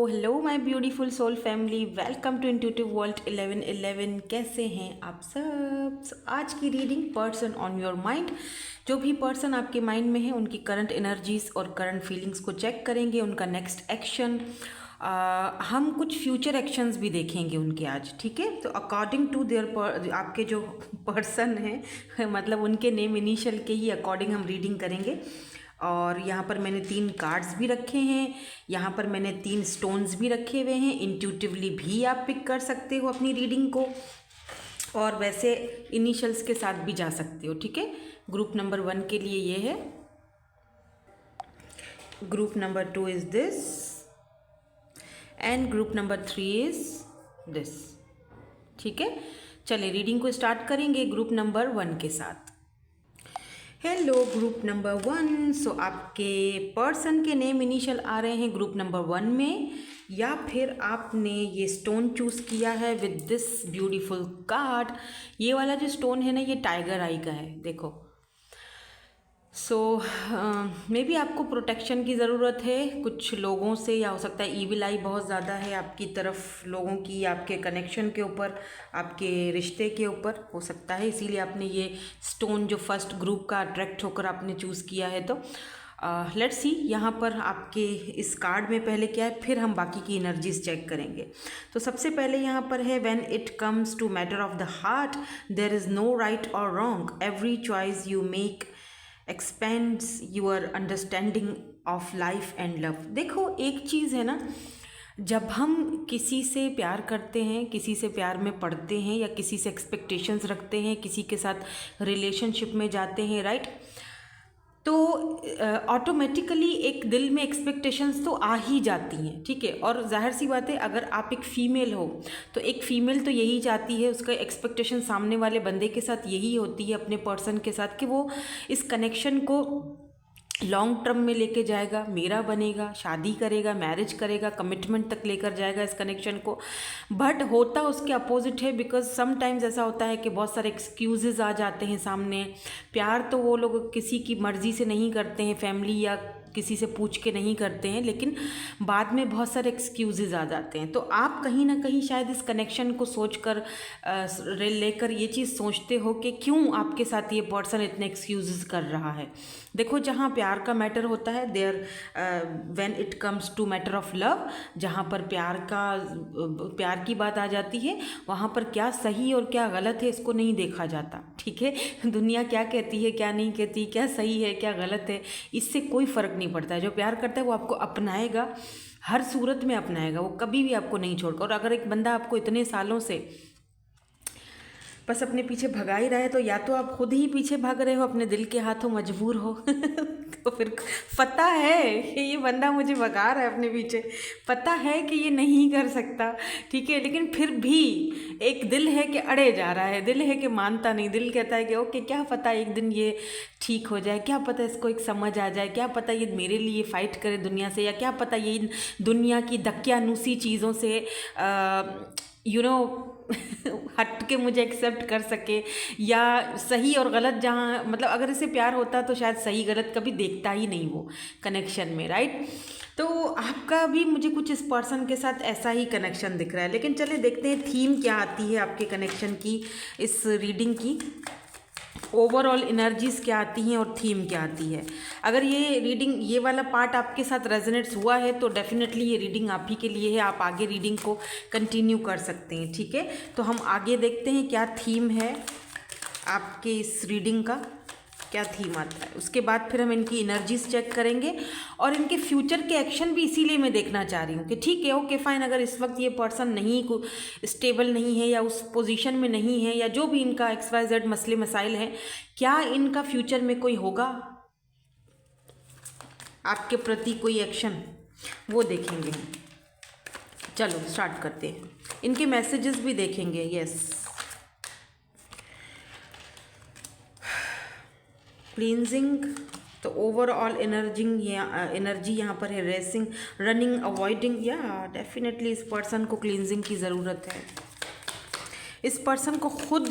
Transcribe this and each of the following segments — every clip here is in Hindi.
Hello my beautiful soul family, welcome to intuitive world 1111। कैसे हैं आप सब? आज की reading person on your mind. जो भी पर्सन आपके माइंड में है उनकी करंट एनर्जीज और करंट फीलिंग्स को चेक करेंगे, उनका नेक्स्ट एक्शन। हम कुछ फ्यूचर एक्शंस भी देखेंगे उनके आज, ठीक है। तो अकॉर्डिंग टू देयर आपके जो पर्सन हैं मतलब उनके नेम इनिशियल के ही अकॉर्डिंग हम रीडिंग करेंगे। और यहाँ पर मैंने 3 कार्ड्स भी रखे हैं, यहाँ पर मैंने 3 स्टोन्स भी रखे हुए हैं। इंट्यूटिवली भी आप पिक कर सकते हो अपनी रीडिंग को, और वैसे इनिशियल्स के साथ भी जा सकते हो, ठीक है। ग्रुप नंबर 1 के लिए ये है, group number 2 is this, and group number 3 is this, ठीक है। चलिए रीडिंग को स्टार्ट करेंगे ग्रुप नंबर 1 के साथ। Hello group number 1। सो आपके पर्सन के नेम इनिशियल आ रहे हैं ग्रुप नंबर 1 में, या फिर आपने ये स्टोन चूज़ किया है विद दिस ब्यूटीफुल कार्ड। ये वाला जो स्टोन है ना, ये टाइगर आई का है, देखो। सो मे बी आपको प्रोटेक्शन की ज़रूरत है कुछ लोगों से, या हो सकता है ईविल आई बहुत ज़्यादा है आपकी तरफ, लोगों की, आपके कनेक्शन के ऊपर, आपके रिश्ते के ऊपर हो सकता है, इसीलिए आपने ये स्टोन जो फर्स्ट ग्रुप का अट्रैक्ट होकर आपने चूज़ किया है। तो लेट्स सी यहाँ पर आपके इस कार्ड में पहले क्या है, फिर हम बाकी की एनर्जीज चेक करेंगे। तो सबसे पहले यहाँ पर है, when it comes to matter of the heart there is no right or wrong, every choice you make expands your understanding of life and love. देखो एक चीज़ है ना, जब हम किसी से प्यार करते हैं, किसी से प्यार में पड़ते हैं, या किसी से एक्सपेक्टेशंस रखते हैं, किसी के साथ रिलेशनशिप में जाते हैं, राइट, तो ऑटोमेटिकली एक दिल में एक्सपेक्टेशंस तो आ ही जाती हैं, ठीक है। और जाहिर सी बात है, अगर आप एक फ़ीमेल हो तो एक फ़ीमेल तो यही चाहती है, उसका एक्सपेक्टेशन सामने वाले बंदे के साथ यही होती है, अपने पर्सन के साथ, कि वो इस कनेक्शन को लॉन्ग टर्म में लेके जाएगा, मेरा बनेगा, शादी करेगा, मैरिज करेगा, कमिटमेंट तक लेकर जाएगा इस कनेक्शन को। बट होता उसके अपोजिट है, बिकॉज समटाइम्स ऐसा होता है कि बहुत सारे एक्सक्यूज़ेस आ जाते हैं सामने। प्यार तो वो लोग किसी की मर्ज़ी से नहीं करते हैं, फैमिली या किसी से पूछ के नहीं करते हैं, लेकिन बाद में बहुत सारे एक्सक्यूज़ेस आ जाते हैं। तो आप कहीं ना कहीं शायद इस कनेक्शन को सोचकर लेकर ये चीज़ सोचते हो कि क्यों आपके साथ ये पर्सन इतने एक्सक्यूज़ेस कर रहा है। देखो, जहाँ प्यार का मैटर होता है, there when it comes to matter of love, जहाँ पर प्यार की बात आ जाती है, वहाँ पर क्या सही और क्या गलत है इसको नहीं देखा जाता, ठीक है। दुनिया क्या कहती है, क्या नहीं कहती, क्या सही है, क्या गलत है, इससे कोई फ़र्क नहीं पड़ता है। जो प्यार करता है वो आपको अपनाएगा, हर सूरत में अपनाएगा, वो कभी भी आपको नहीं छोड़कर। और अगर एक बंदा आपको इतने सालों से बस अपने पीछे भगा ही रहा है, तो या तो आप खुद ही पीछे भाग रहे हो, अपने दिल के हाथों मजबूर हो तो फिर पता है कि ये बंदा मुझे भगा रहा है अपने पीछे, पता है कि ये नहीं कर सकता, ठीक है, लेकिन फिर भी एक दिल है कि अड़े जा रहा है, दिल है कि मानता नहीं, दिल कहता है कि ओके, क्या पता एक दिन ये ठीक हो जाए, क्या पता इसको एक समझ आ जाए, क्या पता ये मेरे लिए फ़ाइट करे दुनिया से, या क्या पता ये इन दुनिया की दकियानूसी चीज़ों से हट के मुझे एक्सेप्ट कर सके, या सही और गलत जहाँ, मतलब अगर इसे प्यार होता तो शायद सही गलत कभी देखता ही नहीं वो कनेक्शन में, राइट। तो आपका भी मुझे कुछ इस पर्सन के साथ ऐसा ही कनेक्शन दिख रहा है। लेकिन चलिए देखते हैं थीम क्या आती है आपके कनेक्शन की, इस रीडिंग की ओवरऑल एनर्जीज़ क्या आती हैं और थीम क्या आती है। अगर ये रीडिंग, ये वाला पार्ट आपके साथ रेजोनेट्स हुआ है तो डेफिनेटली ये रीडिंग आप ही के लिए है, आप आगे रीडिंग को कंटिन्यू कर सकते हैं, ठीक है। तो हम आगे देखते हैं क्या थीम है आपके इस रीडिंग का, क्या थीम आता है। उसके बाद फिर हम इनकी एनर्जीज चेक करेंगे, और इनके फ्यूचर के एक्शन भी इसीलिए मैं देखना चाह रही हूँ कि ठीक है, ओके फाइन, अगर इस वक्त ये पर्सन नहीं को स्टेबल नहीं है, या उस पोजीशन में नहीं है, या जो भी इनका XYZ मसले मसाइल हैं, क्या इनका फ्यूचर में कोई होगा आपके प्रति कोई एक्शन, वो देखेंगे। चलो स्टार्ट करते हैं, इनके मैसेजेस भी देखेंगे। यस, क्लींजिंग, तो ओवरऑल एनर्जी यहाँ पर है रेसिंग, रनिंग, अवॉइडिंग, या डेफिनेटली इस पर्सन को क्लींजिंग की ज़रूरत है, इस पर्सन को खुद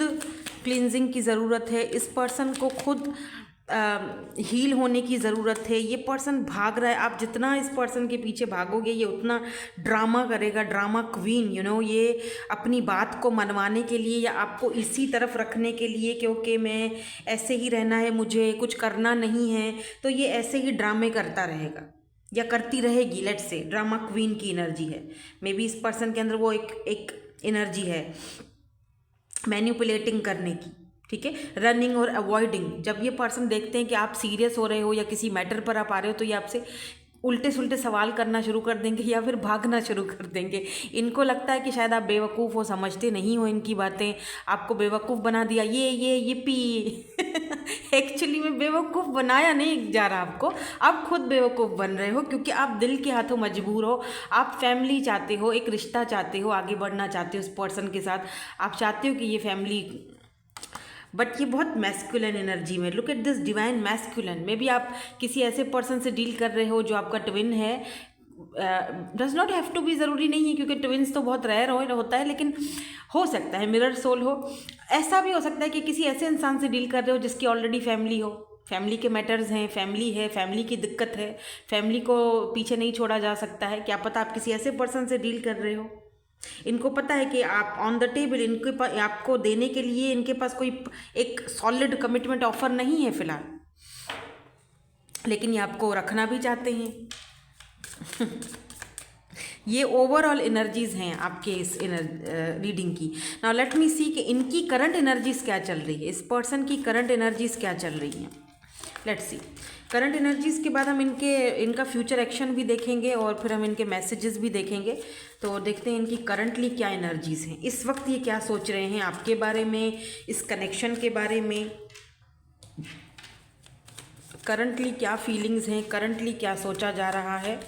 क्लींजिंग की ज़रूरत है, इस पर्सन को खुद हील होने की ज़रूरत है। ये पर्सन भाग रहा है, आप जितना इस पर्सन के पीछे भागोगे ये उतना ड्रामा करेगा, ड्रामा क्वीन ये अपनी बात को मनवाने के लिए या आपको इसी तरफ रखने के लिए, क्योंकि मैं ऐसे ही रहना है, मुझे कुछ करना नहीं है, तो ये ऐसे ही ड्रामे करता रहेगा या करती रहेगी। लेट्स से ड्रामा क्वीन की एनर्जी है, मे बी इस पर्सन के अंदर वो एक एनर्जी है मैनिपुलेटिंग करने की, ठीक है, रनिंग और अवॉइडिंग। जब ये पर्सन देखते हैं कि आप सीरियस हो रहे हो या किसी मैटर पर आप आ रहे हो, तो ये आपसे उल्टे सुल्टे सवाल करना शुरू कर देंगे या फिर भागना शुरू कर देंगे। इनको लगता है कि शायद आप बेवकूफ़ हो, समझते नहीं हो इनकी बातें, आपको बेवकूफ़ बना दिया, ये पी एक्चुअली में बेवकूफ़ बनाया नहीं जा रहा आपको, आप खुद बेवकूफ़ बन रहे हो, क्योंकि आप दिल के हाथों मजबूर हो। आप फैमिली चाहते हो, एक रिश्ता चाहते हो, आगे बढ़ना चाहते हो उस पर्सन के साथ, आप चाहते हो कि ये फैमिली, बट ये बहुत मैस्कुलिन एनर्जी में। Look at this divine masculine. May be आप किसी ऐसे पर्सन से डील कर रहे हो जो आपका ट्विन है, does not have to be, ज़रूरी नहीं है, क्योंकि ट्विन्स तो बहुत रेयर होता है, लेकिन हो सकता है मिरर सोल हो। ऐसा भी हो सकता है कि किसी ऐसे इंसान से डील कर रहे हो जिसकी ऑलरेडी फैमिली हो, फैमिली के मैटर्स हैं, फैमिली है, फैमिली की दिक्कत है, फैमिली को पीछे नहीं छोड़ा जा सकता है। क्या पता आप किसी ऐसे पर्सन से डील कर रहे हो, इनको पता है कि आप ऑन द टेबल, इनके पास आपको देने के लिए इनके पास कोई एक सॉलिड कमिटमेंट ऑफर नहीं है फिलहाल, लेकिन ये आपको रखना भी चाहते हैं। ये ओवरऑल एनर्जीज हैं आपके इस रीडिंग की। नाउ लेट मी सी कि इनकी करंट एनर्जीज क्या चल रही है, इस पर्सन की करंट एनर्जीज क्या चल रही हैं। लेट्स सी करंट एनर्जीज़ के बाद हम इनका फ्यूचर एक्शन भी देखेंगे और फिर हम इनके मैसेजेस भी देखेंगे। तो देखते हैं इनकी करंटली क्या एनर्जीज़ हैं, इस वक्त ये क्या सोच रहे हैं आपके बारे में, इस कनेक्शन के बारे में, करंटली क्या फीलिंग्स हैं, करंटली क्या सोचा जा रहा है।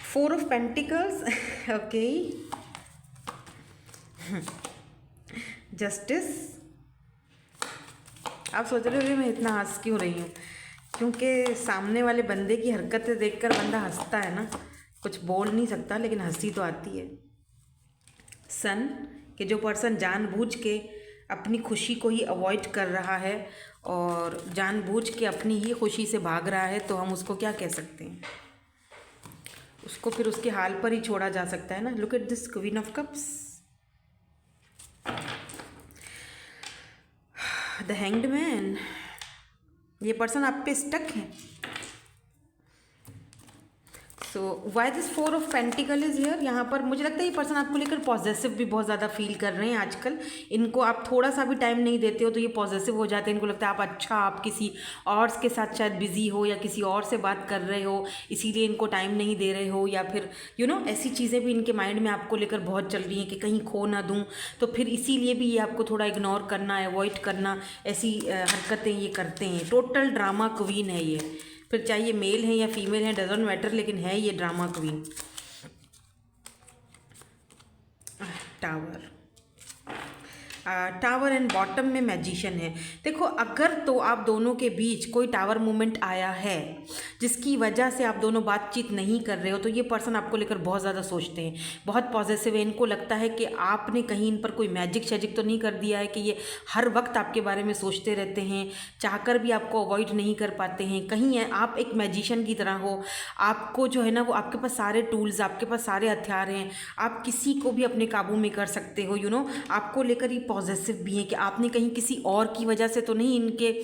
Four of pentacles, okay, justice. आप सोच रहे हो मैं इतना हंस क्यों रही हूँ, क्योंकि सामने वाले बंदे की हरकतें देखकर बंदा हंसता है ना, कुछ बोल नहीं सकता लेकिन हंसी तो आती है। सन कि जो पर्सन जानबूझ के अपनी खुशी को ही अवॉइड कर रहा है और जानबूझ के अपनी ही खुशी से भाग रहा है, तो हम उसको क्या कह सकते हैं, उसको फिर उसके हाल पर ही छोड़ा जा सकता है ना। Look at this queen of cups, the hanged man. ये पर्सन आप पे स्टक है। So why this four of pentacle is here. यहाँ पर मुझे लगता है ये पर्सन आपको लेकर पॉजेसिव भी बहुत ज़्यादा फील कर रहे हैं आजकल। इनको आप थोड़ा सा भी टाइम नहीं देते हो तो ये पॉजेसिव हो जाते हैं। इनको लगता है आप किसी और के साथ शायद बिजी हो या किसी और से बात कर रहे हो, इसीलिए इनको टाइम नहीं दे रहे हो, या फिर ऐसी चीज़ें भी इनके माइंड में आपको लेकर बहुत चल रही हैं कि कहीं खो ना दूँ, तो फिर इसीलिए भी ये आपको थोड़ा इग्नोर करना, अवॉइड करना, ऐसी हरकतें ये करते हैं। टोटल ड्रामा क्वीन है ये, फिर चाहे ये मेल है या फीमेल है डजंट मैटर, लेकिन है ये drama queen. Tower, tower and bottom में मैजिशियन है। देखो अगर तो आप दोनों के बीच कोई टावर मूवमेंट आया है जिसकी वजह से आप दोनों बातचीत नहीं कर रहे हो, तो ये पर्सन आपको लेकर बहुत ज़्यादा सोचते हैं, बहुत पॉजिटिव है। इनको लगता है कि आपने कहीं इन पर कोई मैजिक शैजिक तो नहीं कर दिया है कि ये हर वक्त आपके बारे में सोचते रहते हैं, चाहकर भी आपको अवॉइड नहीं कर पाते हैं। कहीं आप एक मैजिशियन की तरह हो, आपको जो है ना वो आपके पास सारे टूल्स, आपके पास सारे हथियार हैं, आप किसी को भी अपने काबू में कर सकते हो। आपको लेकर ये पॉजिटिव भी है कि आपने कहीं किसी और की वजह से तो नहीं इनके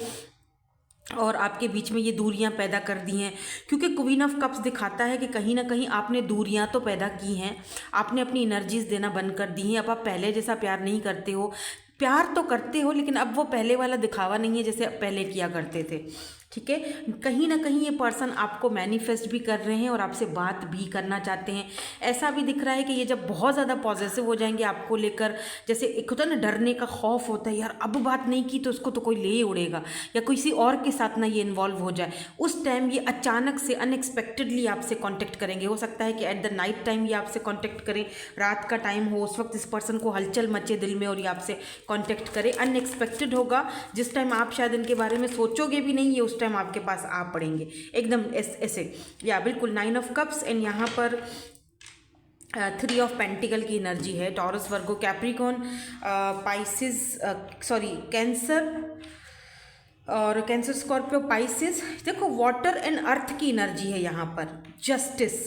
और आपके बीच में ये दूरियां पैदा कर दी हैं, क्योंकि क्वीन ऑफ कप्स दिखाता है कि कहीं ना कहीं आपने दूरियां तो पैदा की हैं, आपने अपनी एनर्जीज देना बंद कर दी हैं। अब आप पहले जैसा प्यार नहीं करते हो, प्यार तो करते हो लेकिन अब वो पहले वाला दिखावा नहीं है जैसे पहले किया करते थे। ठीक है, कहीं ना कहीं ये पर्सन आपको मैनिफेस्ट भी कर रहे हैं और आपसे बात भी करना चाहते हैं। ऐसा भी दिख रहा है कि ये जब बहुत ज़्यादा पॉजिटिव हो जाएंगे आपको लेकर, जैसे एक होता है ना डरने का खौफ होता है, यार अब बात नहीं की तो उसको तो कोई ले ही उड़ेगा या किसी और के साथ ना ये इन्वॉल्व हो जाए, उस टाइम ये अचानक से अनएक्सपेक्टेडली आपसे कॉन्टेक्ट करेंगे। हो सकता है कि एट द नाइट टाइम ये आपसे कॉन्टेक्ट करें, रात का टाइम हो, उस वक्त इस पर्सन को हलचल मचे दिल में और ये आपसे कॉन्टेक्ट करे। अनएक्सपेक्टेड होगा, जिस टाइम आप शायद इनके बारे में सोचोगे भी नहीं, ये उस टाइम आपके पास आ पड़ेंगे एकदम ऐसे। या बिल्कुल 9 ऑफ कप्स एंड यहाँ पर थ्री ऑफ पेंटिकल की एनर्जी है, टॉरस, वर्गो, कैप्रिकॉन, पाइसिस, सॉरी कैंसर और कैंसर, स्कॉर्पियो, पाइसिस। देखो वाटर एंड अर्थ की एनर्जी है यहाँ पर, जस्टिस।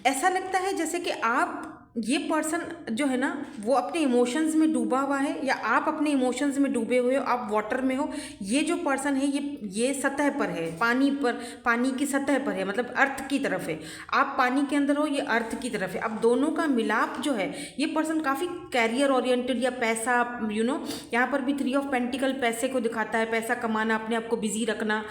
ऐसा लगता है जैसे कि आप, ये पर्सन जो है ना वो अपने इमोशंस में डूबा हुआ है, या आप अपने इमोशंस में डूबे हुए हो, आप वाटर में हो। ये जो पर्सन है ये सतह पर है, पानी पर, पानी की सतह पर है, मतलब अर्थ की तरफ है। आप पानी के अंदर हो, ये अर्थ की तरफ है। अब दोनों का मिलाप जो है, ये पर्सन काफ़ी कैरियर ओरिएंटेड या पैसा, यहाँ पर भी थ्री ऑफ पेंटिकल पैसे को दिखाता है, पैसा कमाना, अपने आप को बिजी रखना।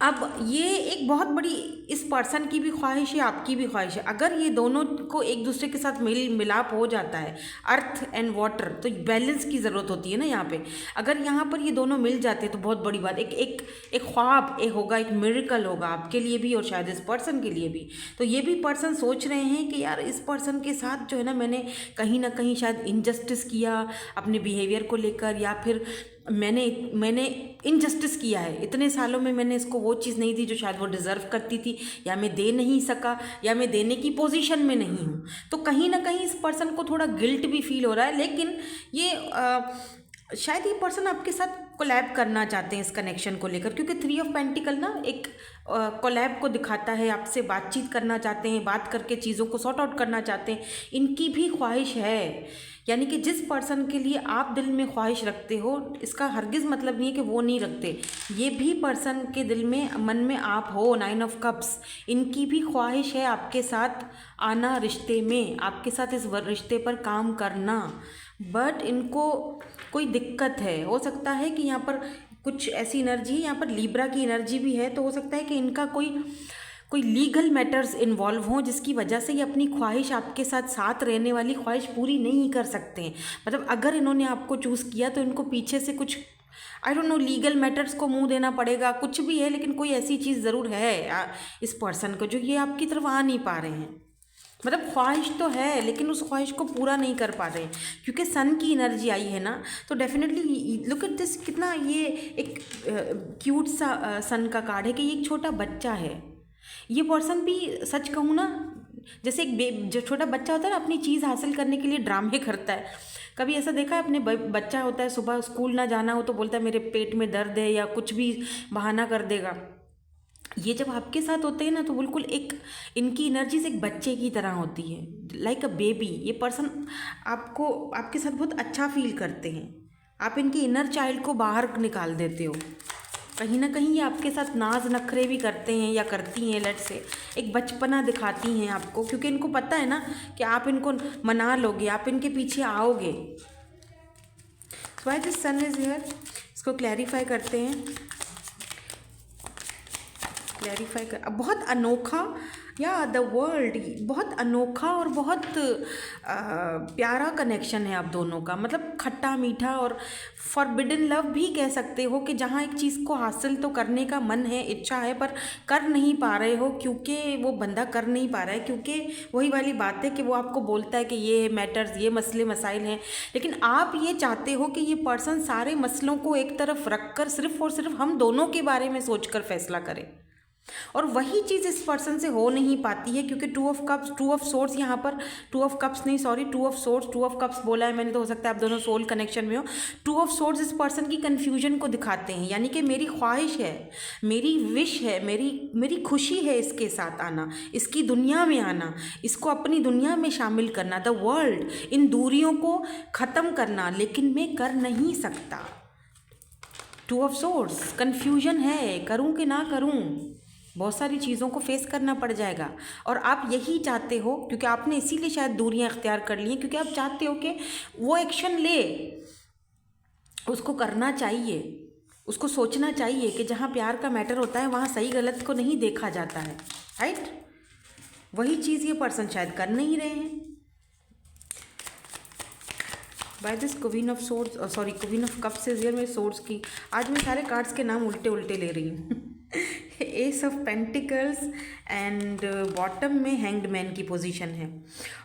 अब ये एक बहुत बड़ी इस पर्सन की भी ख्वाहिश है, आपकी भी ख्वाहिश है। अगर ये दोनों को एक दूसरे के साथ मिलाप हो जाता है, अर्थ एंड वाटर, तो बैलेंस की ज़रूरत होती है ना यहाँ पे। अगर यहाँ पर ये दोनों मिल जाते हैं तो बहुत बड़ी बात, एक ख्वाब एक होगा, एक मिरेकल होगा आपके लिए भी और शायद इस पर्सन के लिए भी। तो ये भी पर्सन सोच रहे हैं कि यार इस पर्सन के साथ जो है ना मैंने कहीं शायद इनजस्टिस किया अपने बिहेवियर को लेकर, या फिर मैंने इनजस्टिस किया है। इतने सालों में मैंने इसको वो चीज़ नहीं दी जो शायद वो डिज़र्व करती थी, या मैं दे नहीं सका, या मैं देने की पोजीशन में नहीं हूँ। तो कहीं ना कहीं इस पर्सन को थोड़ा गिल्ट भी फील हो रहा है। लेकिन ये शायद ये पर्सन आपके साथ कोलैब करना चाहते हैं इस कनेक्शन को लेकर, क्योंकि थ्री ऑफ पेंटिकल ना एक कोलैब को दिखाता है। आपसे बातचीत करना चाहते हैं, बात करके चीज़ों को सॉर्ट आउट करना चाहते हैं, इनकी भी ख्वाहिश है। यानी कि जिस पर्सन के लिए आप दिल में ख्वाहिश रखते हो, इसका हरगिज़ मतलब नहीं है कि वो नहीं रखते। ये भी पर्सन के दिल में, मन में आप हो। 9 ऑफ कप्स, इनकी भी ख्वाहिश है आपके साथ आना रिश्ते में, आपके साथ इस रिश्ते पर काम करना। बट इनको कोई दिक्कत है, हो सकता है कि यहाँ पर कुछ ऐसी एनर्जी है, यहाँ पर लीब्रा की एनर्जी भी है, तो हो सकता है कि इनका कोई लीगल मैटर्स इन्वॉल्व हों, जिसकी वजह से ये अपनी ख्वाहिश, आपके साथ रहने वाली ख्वाहिश पूरी नहीं कर सकते हैं। मतलब अगर इन्होंने आपको चूज़ किया तो इनको पीछे से कुछ, I don't know, legal matters को मुंह देना पड़ेगा, कुछ भी है, लेकिन कोई ऐसी चीज़ ज़रूर है इस पर्सन को जो ये आपकी तरफ आ नहीं पा रहे हैं। मतलब ख्वाहिश तो है लेकिन उस ख्वाहिश को पूरा नहीं कर पा रहे हैं, क्योंकि सन की एनर्जी आई है ना। तो डेफिनेटली लुक एट दिस, कितना ये एक क्यूट सा सन का कार्ड है कि ये एक छोटा बच्चा है। ये पर्सन भी, सच कहूँ ना, जैसे जो छोटा बच्चा होता है ना, अपनी चीज़ हासिल करने के लिए ड्रामे करता है। कभी ऐसा देखा है अपने, बच्चा होता है, सुबह स्कूल ना जाना हो तो बोलता है मेरे पेट में दर्द है, या कुछ भी बहाना कर देगा। ये जब आपके साथ होते हैं ना तो बिल्कुल एक, इनकी एनर्जीज एक बच्चे की तरह होती है, लाइक अ बेबी। ये पर्सन आपको, आपके साथ बहुत अच्छा फील करते हैं, आप इनके इनर चाइल्ड को बाहर निकाल देते हो। कहीं ना कहीं ये आपके साथ नाज नखरे भी करते हैं या करती हैं, लेट से एक बचपना दिखाती हैं आपको, क्योंकि इनको पता है ना कि आप इनको मना लोगे, आप इनके पीछे आओगे। Why this sun is here, इसको क्लैरिफाई करते हैं। क्लैरिफाई कर, बहुत अनोखा, या द वर्ल्ड, बहुत अनोखा और बहुत प्यारा कनेक्शन है आप दोनों का। मतलब खट्टा मीठा और फॉरबिडन लव भी कह सकते हो, कि जहाँ एक चीज़ को हासिल तो करने का मन है, इच्छा है, पर कर नहीं पा रहे हो, क्योंकि वो बंदा कर नहीं पा रहा है, क्योंकि वही वाली बात है कि वो आपको बोलता है कि ये मैटर्स, ये मसले मसाइल हैं। लेकिन आप ये चाहते हो कि ये पर्सन सारे मसलों को एक तरफ रख कर सिर्फ और सिर्फ हम दोनों के बारे में सोच कर फैसला करे, और वही चीज़ इस पर्सन से हो नहीं पाती है, क्योंकि two of cups, two of swords, यहाँ पर टू ऑफ कप्स नहीं, sorry, two of swords, two of cups बोला है मैंने, तो हो सकता है आप दोनों सोल कनेक्शन में हो। टू ऑफ सोर्ड्स इस पर्सन की कन्फ्यूजन को दिखाते हैं, यानी कि मेरी ख्वाहिश है, मेरी विश है, मेरी खुशी है इसके साथ आना, इसकी दुनिया में आना, इसको अपनी दुनिया में शामिल करना, द वर्ल्ड, इन दूरियों को ख़त्म करना, लेकिन मैं कर नहीं सकता। टू ऑफ सोर्ड्स, कन्फ्यूजन है, करूँ कि ना करूँ, बहुत सारी चीज़ों को फेस करना पड़ जाएगा। और आप यही चाहते हो, क्योंकि आपने इसीलिए शायद दूरियां इख्तियार कर ली हैं, क्योंकि आप चाहते हो कि वो एक्शन ले, उसको करना चाहिए, उसको सोचना चाहिए कि जहाँ प्यार का मैटर होता है वहाँ सही गलत को नहीं देखा जाता है, राइट। वही चीज़ ये पर्सन शायद कर नहीं रहे हैं। By this queen of swords, sorry queen of cups is here. मेरे सोर्ड्स की, आज मैं सारे कार्ड्स के नाम उल्टे उल्टे ले रही हूँ। S of pentacles and bottom में हैंग्ड मैन की पोजीशन है,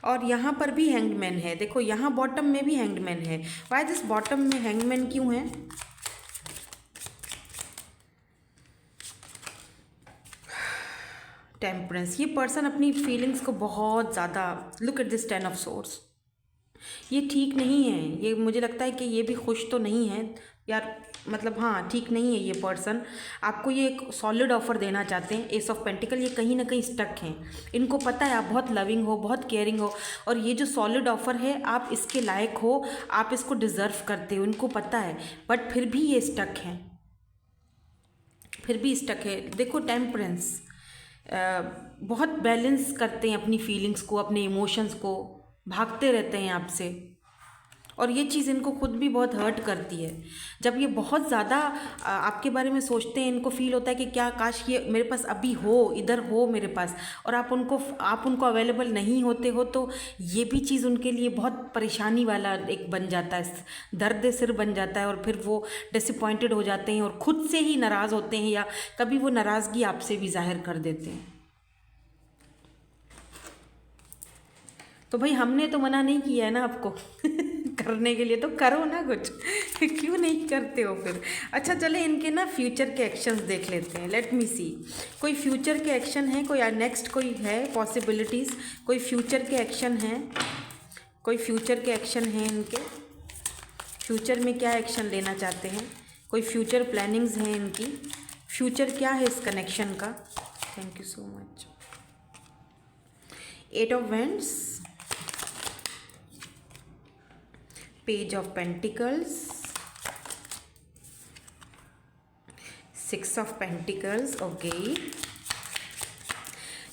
और यहाँ पर भी हैंग्ड मैन है। देखो यहाँ बॉटम में भी हैंग्ड मैन है। वाई दिस बॉटम में हैंग्ड मैन क्यों है? टेम्परेंस, ये पर्सन अपनी फीलिंग्स को बहुत ज़्यादा, look at this 10 of source, ये ठीक नहीं है। ये मुझे लगता है कि ये भी खुश तो नहीं है यार, मतलब हाँ ठीक नहीं है ये पर्सन। आपको ये एक सॉलिड ऑफर देना चाहते हैं। एस ऑफ पेंटिकल, ये कहीं ना कहीं स्टक हैं। इनको पता है आप बहुत लविंग हो, बहुत केयरिंग हो, और ये जो सॉलिड ऑफर है आप इसके लायक हो, आप इसको डिज़र्व करते हो, इनको पता है, बट फिर भी ये स्टक हैं, फिर भी स्टक है। देखो टेम्परेंस, बहुत बैलेंस करते हैं अपनी फीलिंग्स को, अपने इमोशंस को, भागते रहते हैं आपसे, और ये चीज़ इनको खुद भी बहुत हर्ट करती है। जब ये बहुत ज़्यादा आपके बारे में सोचते हैं, इनको फील होता है कि क्या काश ये मेरे पास अभी हो, इधर हो मेरे पास, और आप उनको अवेलेबल नहीं होते हो, तो ये भी चीज़ उनके लिए बहुत परेशानी वाला एक बन जाता है, दर्द सिर बन जाता है, और फिर वो डिसअपॉइंटेड हो जाते हैं और खुद से ही नाराज़ होते हैं, या कभी वो नाराज़गी आपसे भी जाहिर कर देते हैं। तो भाई हमने तो मना नहीं किया है ना आपको करने के लिए, तो करो ना कुछ क्यों नहीं करते हो फिर। अच्छा चले इनके ना फ्यूचर के एक्शंस देख लेते हैं। लेट मी सी, कोई फ्यूचर के एक्शन है, कोई नेक्स्ट कोई है पॉसिबिलिटीज़, कोई फ्यूचर के एक्शन है, कोई फ्यूचर के एक्शन है इनके, फ्यूचर में क्या एक्शन लेना चाहते हैं, कोई फ्यूचर प्लानिंग्स हैं इनकी, फ्यूचर क्या है इस कनेक्शन का। Thank you so much. 8 of Wands, Page of Pentacles, 6 of Pentacles। Okay,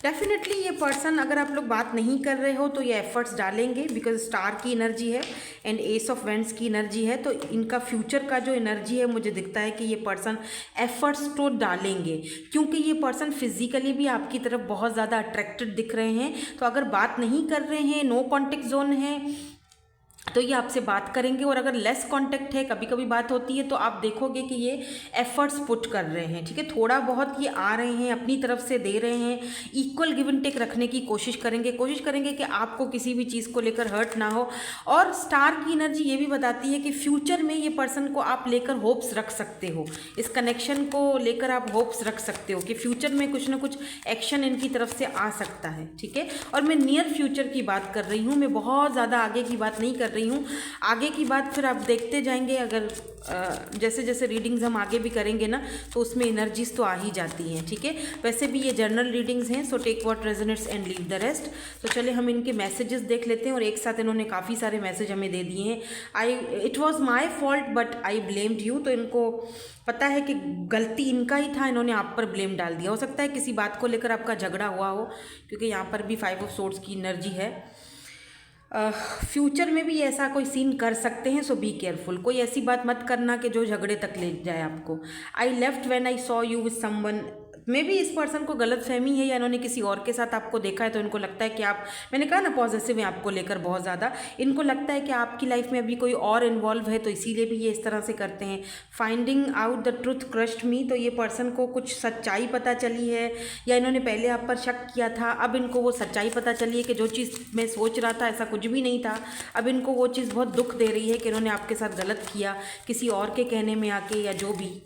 definitely ये पर्सन, अगर आप लोग बात नहीं कर रहे हो तो ये एफर्ट्स डालेंगे, बिकॉज स्टार की एनर्जी है एंड एस ऑफ Wands की एनर्जी है, तो इनका फ्यूचर का जो एनर्जी है, मुझे दिखता है कि ये पर्सन एफर्ट्स तो डालेंगे, क्योंकि ये पर्सन फिजिकली भी आपकी तरफ बहुत ज़्यादा अट्रैक्टेड दिख रहे हैं। तो अगर बात नहीं कर रहे हैं, नो कॉन्टेक्ट जोन है, तो ये आपसे बात करेंगे, और अगर लेस कांटेक्ट है, कभी कभी बात होती है, तो आप देखोगे कि ये एफर्ट्स पुट कर रहे हैं, ठीक है, थोड़ा बहुत ये आ रहे हैं, अपनी तरफ से दे रहे हैं, इक्वल गिव एंड टेक रखने की कोशिश करेंगे कि आपको किसी भी चीज़ को लेकर हर्ट ना हो। और स्टार की एनर्जी ये भी बताती है कि फ्यूचर में ये पर्सन को आप लेकर होप्स रख सकते हो, इस कनेक्शन को लेकर आप होप्स रख सकते हो कि फ्यूचर में कुछ ना कुछ एक्शन इनकी तरफ से आ सकता है, ठीक है। और मैं नियर फ्यूचर की बात कर रही हूँ, मैं बहुत ज़्यादा आगे की बात नहीं कर रही हूँ। आगे की बात फिर आप देखते जाएंगे, अगर जैसे जैसे रीडिंग्स हम आगे भी करेंगे ना, तो उसमें एनर्जीज तो आ ही जाती हैं, ठीक है। वैसे भी ये जनरल रीडिंग्स हैं, so take what resonates and leave the rest. तो चले हम इनके मैसेजेस देख लेते हैं, और एक साथ इन्होंने काफ़ी सारे मैसेज हमें दे दिए हैं। It was my fault but I blamed you, तो इनको पता है कि गलती इनका ही था, इन्होंने आप पर ब्लेम डाल दिया। हो सकता है किसी बात को लेकर आपका झगड़ा हुआ हो, क्योंकि यहाँ पर भी 5 ऑफ सोर्ड्स की एनर्जी है। फ्यूचर में भी ऐसा कोई सीन कर सकते हैं, सो बी केयरफुल। कोई ऐसी बात मत करना कि जो झगड़े तक ले जाए आपको। I left when I saw you with someone, मे भी इस पर्सन को गलत फहमी है, या इन्होंने किसी और के साथ आपको देखा है, तो इनको लगता है कि आप, मैंने कहा ना पॉजिटिव है आपको लेकर बहुत ज़्यादा, इनको लगता है कि आपकी लाइफ में अभी कोई और इन्वॉल्व है, तो इसीलिए भी ये इस तरह से करते हैं। Finding out the truth crushed me, तो ये पर्सन को कुछ सच्चाई पता चली है, या इन्होंने पहले आप पर शक किया था, अब इनको वो सच्चाई पता चली है कि जो चीज़ मैं सोच रहा था ऐसा कुछ भी नहीं था। अब इनको वो चीज़ बहुत दुख दे रही है कि इन्होंने आपके साथ गलत किया, किसी और के कहने में आके, या जो भी।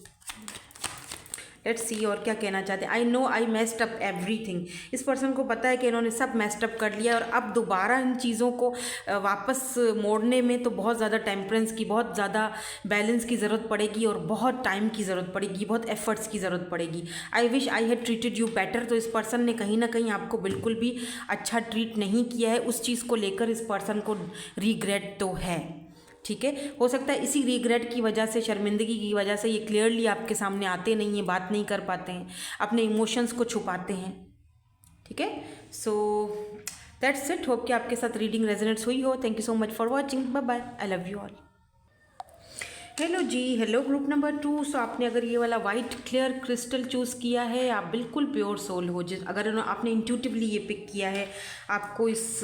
लेट्स सी और क्या कहना चाहते हैं। I know I messed up everything, इस पर्सन को पता है कि इन्होंने सब मेस्ड अप कर लिया, और अब दोबारा इन चीज़ों को वापस मोड़ने में तो बहुत ज़्यादा टेम्परेंस की, बहुत ज़्यादा बैलेंस की ज़रूरत पड़ेगी, और बहुत टाइम की ज़रूरत पड़ेगी, बहुत एफर्ट्स की ज़रूरत पड़ेगी। I wish I had treated you better, तो इस पर्सन ने कहीं ना कहीं आपको बिल्कुल भी अच्छा ट्रीट नहीं किया है। उस चीज़ को लेकर इस पर्सन को रिग्रेट तो है, ठीक है। हो सकता है इसी रिग्रेट की वजह से, शर्मिंदगी की वजह से ये क्लियरली आपके सामने आते नहीं हैं, बात नहीं कर पाते हैं, अपने इमोशंस को छुपाते हैं, ठीक है। So that's it. होप कि आपके साथ रीडिंग रेजोनेट्स हुई हो। Thank you so much for watching, bye bye, I love you all. Hello जी, हेलो ग्रुप नंबर 2। सो आपने अगर ये वाला वाइट क्लियर क्रिस्टल चूज़ किया है, आप बिल्कुल प्योर सोल हो। अगर आपने इंट्यूटिवली ये पिक किया है, आपको इस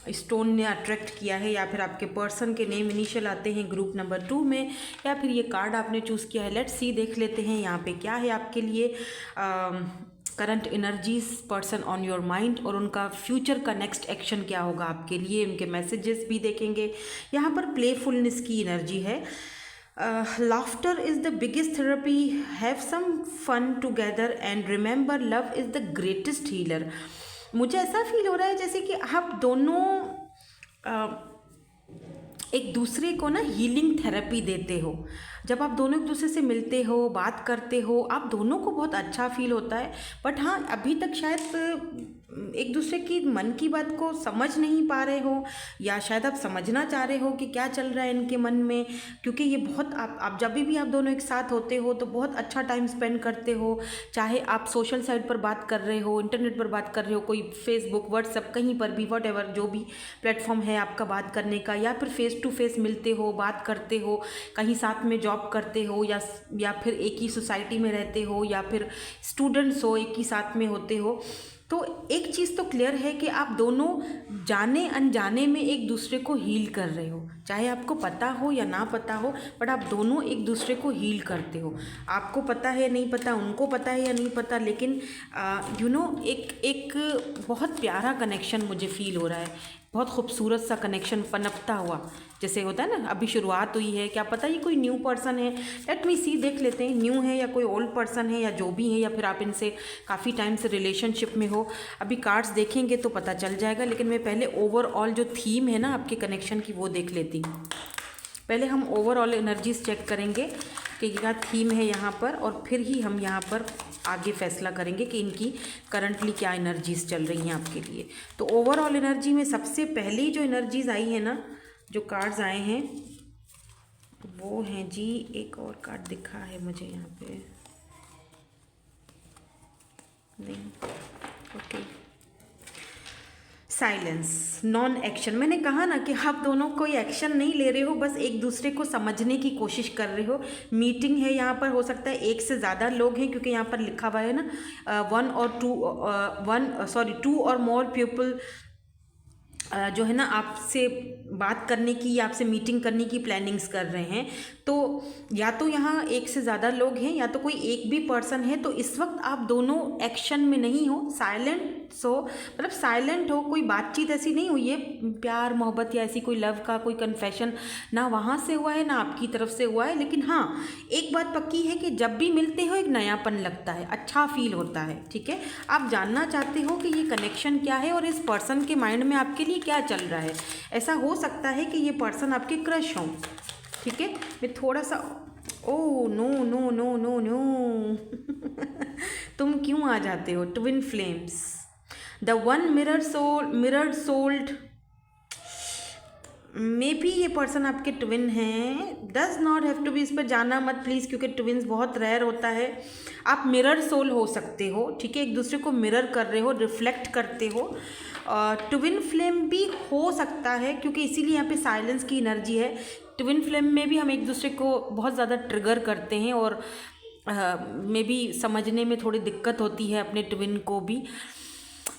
स्टोन ने अट्रैक्ट किया है, या फिर आपके पर्सन के नेम इनिशियल आते हैं ग्रुप नंबर 2 में, या फिर ये कार्ड आपने चूज़ किया है, लेट्स सी, देख लेते हैं यहाँ पे क्या है आपके लिए current energies, person on your mind, और उनका फ्यूचर का नेक्स्ट एक्शन क्या होगा आपके लिए। उनके मैसेजेस भी देखेंगे। यहाँ पर प्लेफुलनेस की एनर्जी है, laughter is the biggest therapy, have some fun together and remember love is the greatest healer। मुझे ऐसा फील हो रहा है जैसे कि आप दोनों एक दूसरे को ना हीलिंग थेरेपी देते हो। जब आप दोनों एक दूसरे से मिलते हो, बात करते हो, आप दोनों को बहुत अच्छा फील होता है। बट हाँ, अभी तक शायद एक दूसरे की मन की बात को समझ नहीं पा रहे हो, या शायद आप समझना चाह रहे हो कि क्या चल रहा है इनके मन में। क्योंकि ये बहुत आप जब भी आप दोनों एक साथ होते हो तो बहुत अच्छा टाइम स्पेंड करते हो। चाहे आप सोशल साइट पर बात कर रहे हो, इंटरनेट पर बात कर रहे हो, कोई फेसबुक, व्हाट्सएप, कहीं पर भी, वॉट एवर जो भी प्लेटफॉर्म है आपका बात करने का, या फिर फेस टू फेस मिलते हो, बात करते हो, कहीं साथ में जॉब करते हो, या फिर एक ही सोसाइटी में रहते हो, या फिर स्टूडेंट्स हो, एक ही साथ में होते हो। तो एक चीज़ तो क्लियर है कि आप दोनों जाने अनजाने में एक दूसरे को हील कर रहे हो, चाहे आपको पता हो या ना पता हो, बट आप दोनों एक दूसरे को हील करते हो। आपको पता है नहीं पता, उनको पता है या नहीं पता, लेकिन एक बहुत प्यारा कनेक्शन मुझे फील हो रहा है, बहुत खूबसूरत सा कनेक्शन पनपता हुआ, जैसे होता है ना, अभी शुरुआत हुई है, क्या पता ये कोई न्यू पर्सन है। लेट मी सी, देख लेते हैं न्यू है या कोई ओल्ड पर्सन है, या जो भी है, या फिर आप इनसे काफ़ी टाइम से रिलेशनशिप में हो। अभी कार्ड्स देखेंगे तो पता चल जाएगा, लेकिन मैं पहले ओवरऑल जो थीम है ना आपके कनेक्शन की वो देख लेती हूँ। पहले हम ओवरऑल एनर्जीज चेक करेंगे कि क्या थीम है यहाँ पर, और फिर ही हम यहाँ पर आगे फैसला करेंगे कि इनकी करंटली क्या एनर्जीज चल रही हैं आपके लिए। तो ओवरऑल एनर्जी में सबसे पहली जो एनर्जीज आई है ना, जो कार्ड्स आए हैं वो हैं जी, एक और कार्ड दिखा है मुझे यहाँ पे, नहीं, ओके, साइलेंस, नॉन एक्शन। मैंने कहा ना कि आप दोनों कोई एक्शन नहीं ले रहे हो, बस एक दूसरे को समझने की कोशिश कर रहे हो। मीटिंग है यहाँ पर, हो सकता है एक से ज़्यादा लोग हैं, क्योंकि यहाँ पर लिखा हुआ है ना टू और मोर पीपल जो है ना आपसे बात करने की या आपसे मीटिंग करने की प्लानिंग्स कर रहे हैं। तो या तो यहाँ एक से ज़्यादा लोग हैं, या तो कोई एक भी पर्सन है। तो इस वक्त आप दोनों एक्शन में नहीं हो, साइलेंट हो, मतलब साइलेंट हो, कोई बातचीत ऐसी नहीं हुई है, प्यार मोहब्बत या ऐसी कोई लव का कोई कन्फेशन ना वहाँ से हुआ है ना आपकी तरफ से हुआ है। लेकिन हाँ, एक बात पक्की है कि जब भी मिलते हो एक नयापन लगता है, अच्छा फील होता है, ठीक है। आप जानना चाहते हो कि ये कनेक्शन क्या है और इस पर्सन के माइंड में आपके लिए क्या चल रहा है। ऐसा हो सकता है कि ये पर्सन आपके क्रश हों, ठीक है। मैं थोड़ा सा, oh no no no no no तुम क्यों आ जाते हो? Twin flames, the one mirror souled, may be ये पर्सन आपके ट्विन हैं। Does not have to be, इस पर जाना मत प्लीज़, क्योंकि ट्विन्स बहुत रेयर होता है। आप मिरर सोल हो सकते हो, ठीक है, एक दूसरे को मिरर कर रहे हो, रिफ्लेक्ट करते हो। ट्विन फ्लेम भी हो सकता है, क्योंकि इसीलिए यहाँ पे साइलेंस की एनर्जी है। ट्विन फ्लेम में भी हम एक दूसरे को बहुत ज़्यादा ट्रिगर करते हैं, और मे बी समझने में थोड़ी दिक्कत होती है अपने ट्विन को भी,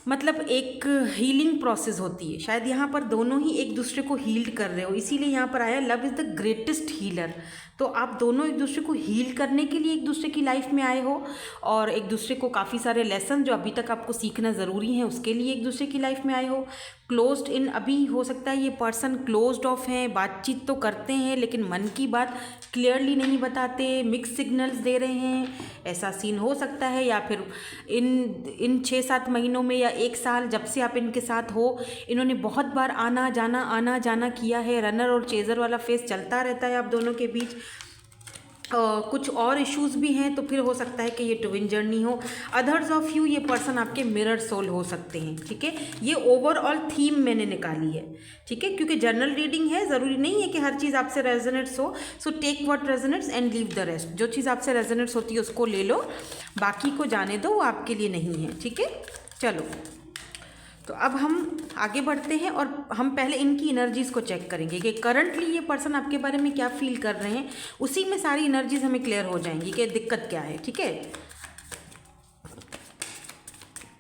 मतलब एक हीलिंग प्रोसेस होती है। शायद यहाँ पर दोनों ही एक दूसरे को हील कर रहे हो, इसीलिए यहाँ पर आया love is the greatest healer. तो आप दोनों एक दूसरे को हील करने के लिए एक दूसरे की लाइफ में आए हो, और एक दूसरे को काफ़ी सारे लेसन जो अभी तक आपको सीखना ज़रूरी है उसके लिए एक दूसरे की लाइफ में आए हो। क्लोज्ड इन, अभी हो सकता है ये पर्सन क्लोज्ड ऑफ हैं, बातचीत तो करते हैं लेकिन मन की बात क्लियरली नहीं बताते, मिक्स सिग्नल्स दे रहे हैं, ऐसा सीन हो सकता है। या फिर इन 6-7 महीनों में या 1 साल जब से आप इनके साथ हो, इन्होंने बहुत बार आना जाना किया है। रनर और चेज़र वाला फेस चलता रहता है आप दोनों के बीच। कुछ और इश्यूज़ भी हैं, तो फिर हो सकता है कि ये ट्विन जर्नी हो। अदर्स ऑफ यू, ये पर्सन आपके मिरर सोल हो सकते हैं, ठीक है। ये ओवरऑल थीम मैंने निकाली है, ठीक है, क्योंकि जर्नल रीडिंग है, ज़रूरी नहीं है कि हर चीज़ आपसे रेजोनेट्स हो। So take what resonates and leave the rest. जो चीज़ आपसे रेजोनेट्स होती है उसको ले लो, बाकी को जाने दो, वो आपके लिए नहीं है, ठीक है। चलो, तो अब हम आगे बढ़ते हैं, और हम पहले इनकी एनर्जीज़ को चेक करेंगे कि करंटली ये पर्सन आपके बारे में क्या फील कर रहे हैं। उसी में सारी एनर्जीज हमें क्लियर हो जाएंगी कि दिक्कत क्या है, ठीक है।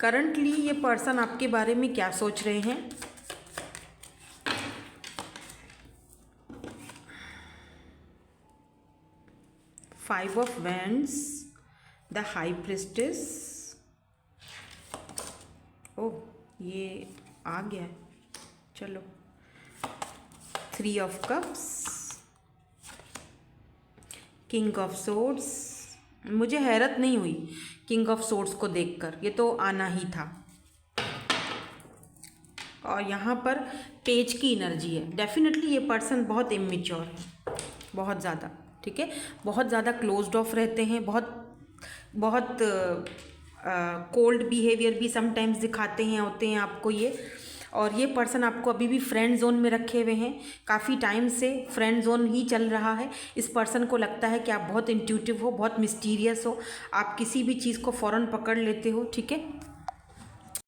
करंटली ये पर्सन आपके बारे में क्या सोच रहे हैं। Five of wands, the high priestess, oh ये आ गया, चलो, 3 of cups, king of swords, मुझे हैरत नहीं हुई किंग ऑफ सोर्ड्स को देखकर, ये तो आना ही था। और यहाँ पर पेज की एनर्जी है। डेफिनेटली ये पर्सन बहुत इमेच्योर है, बहुत ज़्यादा, ठीक है, बहुत ज़्यादा क्लोज्ड ऑफ रहते हैं, बहुत कोल्ड बिहेवियर भी समटाइम्स दिखाते हैं, होते हैं आपको ये। और ये पर्सन आपको अभी भी फ्रेंड जोन में रखे हुए हैं, काफ़ी टाइम से फ्रेंड जोन ही चल रहा है। इस पर्सन को लगता है कि आप बहुत इंट्यूटिव हो, बहुत मिस्टीरियस हो, आप किसी भी चीज़ को फ़ौरन पकड़ लेते हो, ठीक है।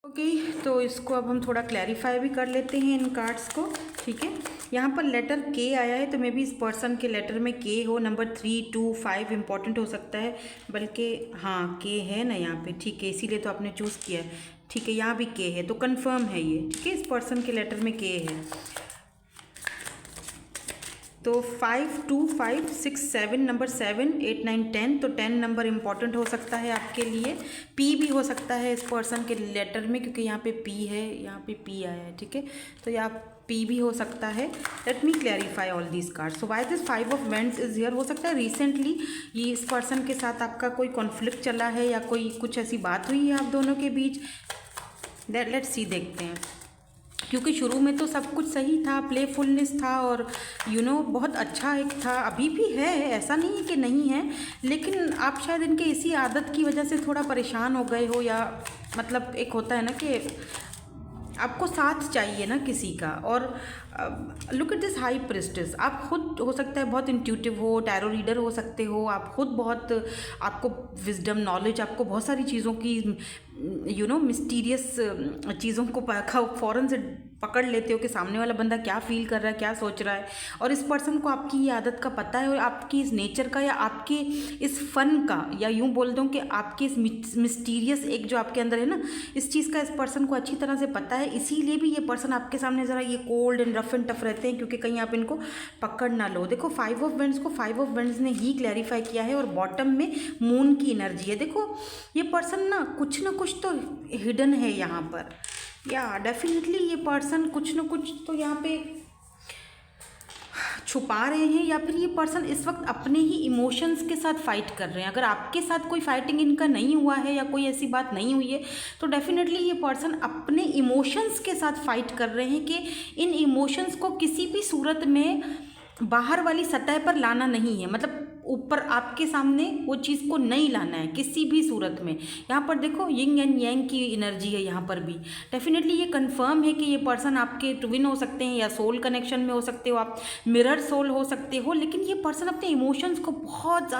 ओके, तो इसको अब हम थोड़ा क्लैरिफाई भी कर लेते हैं इन कार्ड्स को, ठीक है। यहाँ पर लेटर के आया है, तो मे बी इस पर्सन के लेटर में के हो, नंबर 3, 2, 5 इंपॉर्टेंट हो सकता है, बल्कि हाँ के है ना यहाँ पे, ठीक है, इसीलिए तो आपने चूज़ किया है, ठीक है। यहाँ भी के है तो कंफर्म है ये, ठीक है, इस पर्सन के लेटर में के है। तो 5, 2, 5, 6, 7, नंबर 7, 8, 9, 10, तो 10 नंबर इंपॉर्टेंट हो सकता है आपके लिए। पी भी हो सकता है इस पर्सन के लेटर में, क्योंकि यहाँ पे पी है, यहाँ पे पी आया है, ठीक है, तो यहाँ पी भी हो सकता है। Let me clarify all these cards. So why this 5 of vends is here, हो सकता है रिसेंटली ये इस पर्सन के साथ आपका कोई कॉन्फ्लिक्ट चला है, या कोई कुछ ऐसी बात हुई है आप दोनों के बीच। लेट्स सी, देखते हैं, क्योंकि शुरू में तो सब कुछ सही था, प्लेफुलनेस था, और बहुत अच्छा एक था, अभी भी है, ऐसा नहीं है कि नहीं है, लेकिन आप शायद इनके इसी आदत की वजह से थोड़ा परेशान हो गए हो, या मतलब एक होता है ना कि आपको साथ चाहिए ना किसी का। और look at this high priestess, आप खुद हो सकता है बहुत इंट्यूटिव हो, टैरो रीडर हो सकते हो, आप खुद बहुत, आपको विजडम नॉलेज, आपको बहुत सारी चीज़ों की मिस्टीरियस चीज़ों को फ़ौरन से पकड़ लेते हो कि सामने वाला बंदा क्या फील कर रहा है, क्या सोच रहा है। और इस पर्सन को आपकी ये आदत का पता है, और आपकी इस नेचर का, या आपके इस फन का, या यूँ बोल दूँ कि आपके इस मिस्टीरियस एक जो आपके अंदर है ना, इस चीज़ का इस पर्सन को अच्छी तरह से पता है। इसीलिए भी ये पर्सन आपके सामने ज़रा ये cold and rough and tough रहते हैं, क्योंकि कहीं आप इनको पकड़ ना लो। देखो 5 ऑफ वेंड्स को 5 ऑफ वेंड्स ने ही क्लैरिफाई किया है, और बॉटम में मून की एनर्जी है। देखो ये पर्सन ना कुछ तो हिडन है यहाँ पर, या डेफिनेटली ये पर्सन कुछ ना कुछ तो यहाँ पे छुपा रहे हैं, या फिर ये पर्सन इस वक्त अपने ही इमोशंस के साथ फाइट कर रहे हैं। अगर आपके साथ कोई फाइटिंग इनका नहीं हुआ है, या कोई ऐसी बात नहीं हुई है, तो डेफिनेटली ये पर्सन अपने इमोशंस के साथ फाइट कर रहे हैं, कि इन इमोशंस को किसी भी सूरत में बाहर वाली सतह पर लाना नहीं है, मतलब ऊपर आपके सामने वो चीज़ को नहीं लाना है किसी भी सूरत में। यहाँ पर देखो यिंग एंड यांग की एनर्जी है यहाँ पर भी। डेफिनेटली ये कंफर्म है कि ये पर्सन आपके ट्विन हो सकते हैं, या सोल कनेक्शन में हो सकते हो, आप मिरर सोल हो सकते हो, लेकिन ये पर्सन अपने इमोशंस को बहुत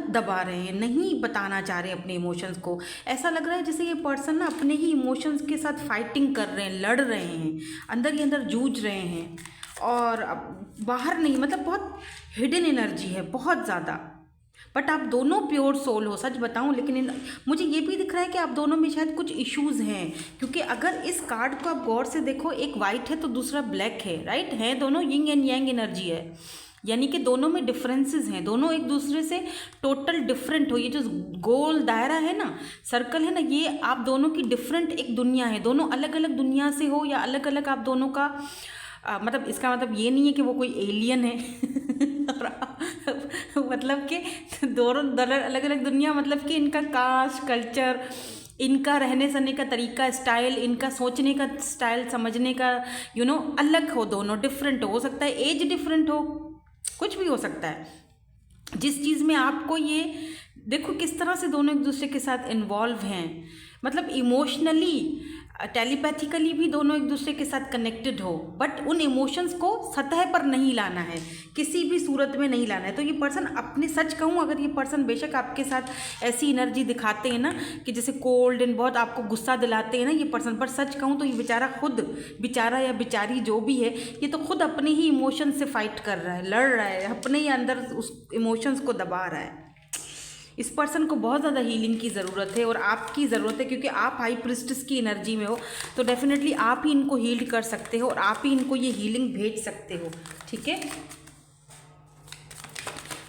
दबा रहे हैं, नहीं बताना चाह रहे अपने इमोशंस को। ऐसा लग रहा है जैसे ये पर्सन ना अपने ही इमोशंस के साथ फाइटिंग कर रहे हैं, लड़ रहे हैं, अंदर ही अंदर जूझ रहे हैं, और बाहर नहीं, मतलब बहुत हिडन एनर्जी है, बहुत ज़्यादा। बट आप दोनों प्योर सोल हो, सच बताऊं, लेकिन मुझे ये भी दिख रहा है कि आप दोनों में शायद कुछ इश्यूज़ हैं, क्योंकि अगर इस कार्ड को आप गौर से देखो, एक वाइट है तो दूसरा ब्लैक है, राइट, है दोनों यिंग एंड यांग एनर्जी है, यानी कि दोनों में डिफरेंसेस हैं, दोनों एक दूसरे से टोटल डिफरेंट हो। ये जो गोल दायरा है ना, सर्कल है ना, ये आप दोनों की डिफरेंट एक दुनिया है, दोनों अलग अलग दुनिया से हो, या अलग अलग आप दोनों का मतलब इसका मतलब ये नहीं है कि वो कोई एलियन है मतलब कि दोनों अलग अलग दुनिया, मतलब कि इनका कास्ट, कल्चर, इनका रहने सहने का तरीका, स्टाइल, इनका सोचने का स्टाइल, समझने का अलग हो, दोनों डिफरेंट हो सकता है, एज डिफरेंट हो, कुछ भी हो सकता है। जिस चीज़ में आपको ये देखो किस तरह से दोनों एक दूसरे के साथ इन्वॉल्व हैं, मतलब इमोशनली, टेलीपैथिकली भी दोनों एक दूसरे के साथ कनेक्टेड हो, बट उन इमोशंस को सतह पर नहीं लाना है, किसी भी सूरत में नहीं लाना है। तो ये पर्सन अपने, सच कहूँ, अगर ये पर्सन बेशक आपके साथ ऐसी एनर्जी दिखाते हैं ना कि जैसे कोल्ड एंड बहुत आपको गुस्सा दिलाते हैं ना ये पर्सन, पर सच कहूँ तो ये बेचारा या बेचारी जो भी है, ये तो खुद अपने ही इमोशंस से फाइट कर रहा है, लड़ रहा है, अपने ही अंदर उस इमोशंस को दबा रहा है। इस पर्सन को बहुत ज़्यादा हीलिंग की ज़रूरत है, और आपकी ज़रूरत है, क्योंकि आप हाई प्रिस्टेस की एनर्जी में हो, तो डेफिनेटली आप ही इनको हील कर सकते हो, और आप ही इनको ये हीलिंग भेज सकते हो, ठीक है।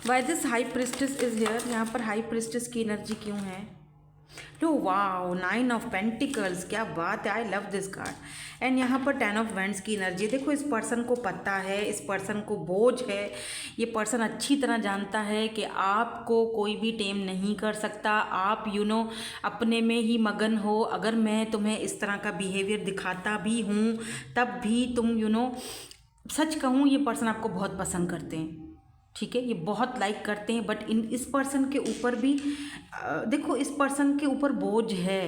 Why this high priestess is here, यहाँ पर हाई प्रिस्टेस की एनर्जी क्यों है? लो वाओ, 9 ऑफ पेंटिकल्स, क्या बात है, I love this card. And यहाँ पर 10 ऑफ वैंड्स की एनर्जी। देखो इस पर्सन को पता है, इस पर्सन को बोझ है, ये पर्सन अच्छी तरह जानता है कि आपको कोई भी टेम नहीं कर सकता। आप अपने में ही मगन हो। अगर मैं तुम्हें इस तरह का बिहेवियर दिखाता भी हूँ तब भी तुम सच कहूँ, ये पर्सन आपको बहुत पसंद करते हैं, ठीक है, ये बहुत लाइक करते हैं। बट इस पर्सन के ऊपर भी देखो, इस पर्सन के ऊपर बोझ है।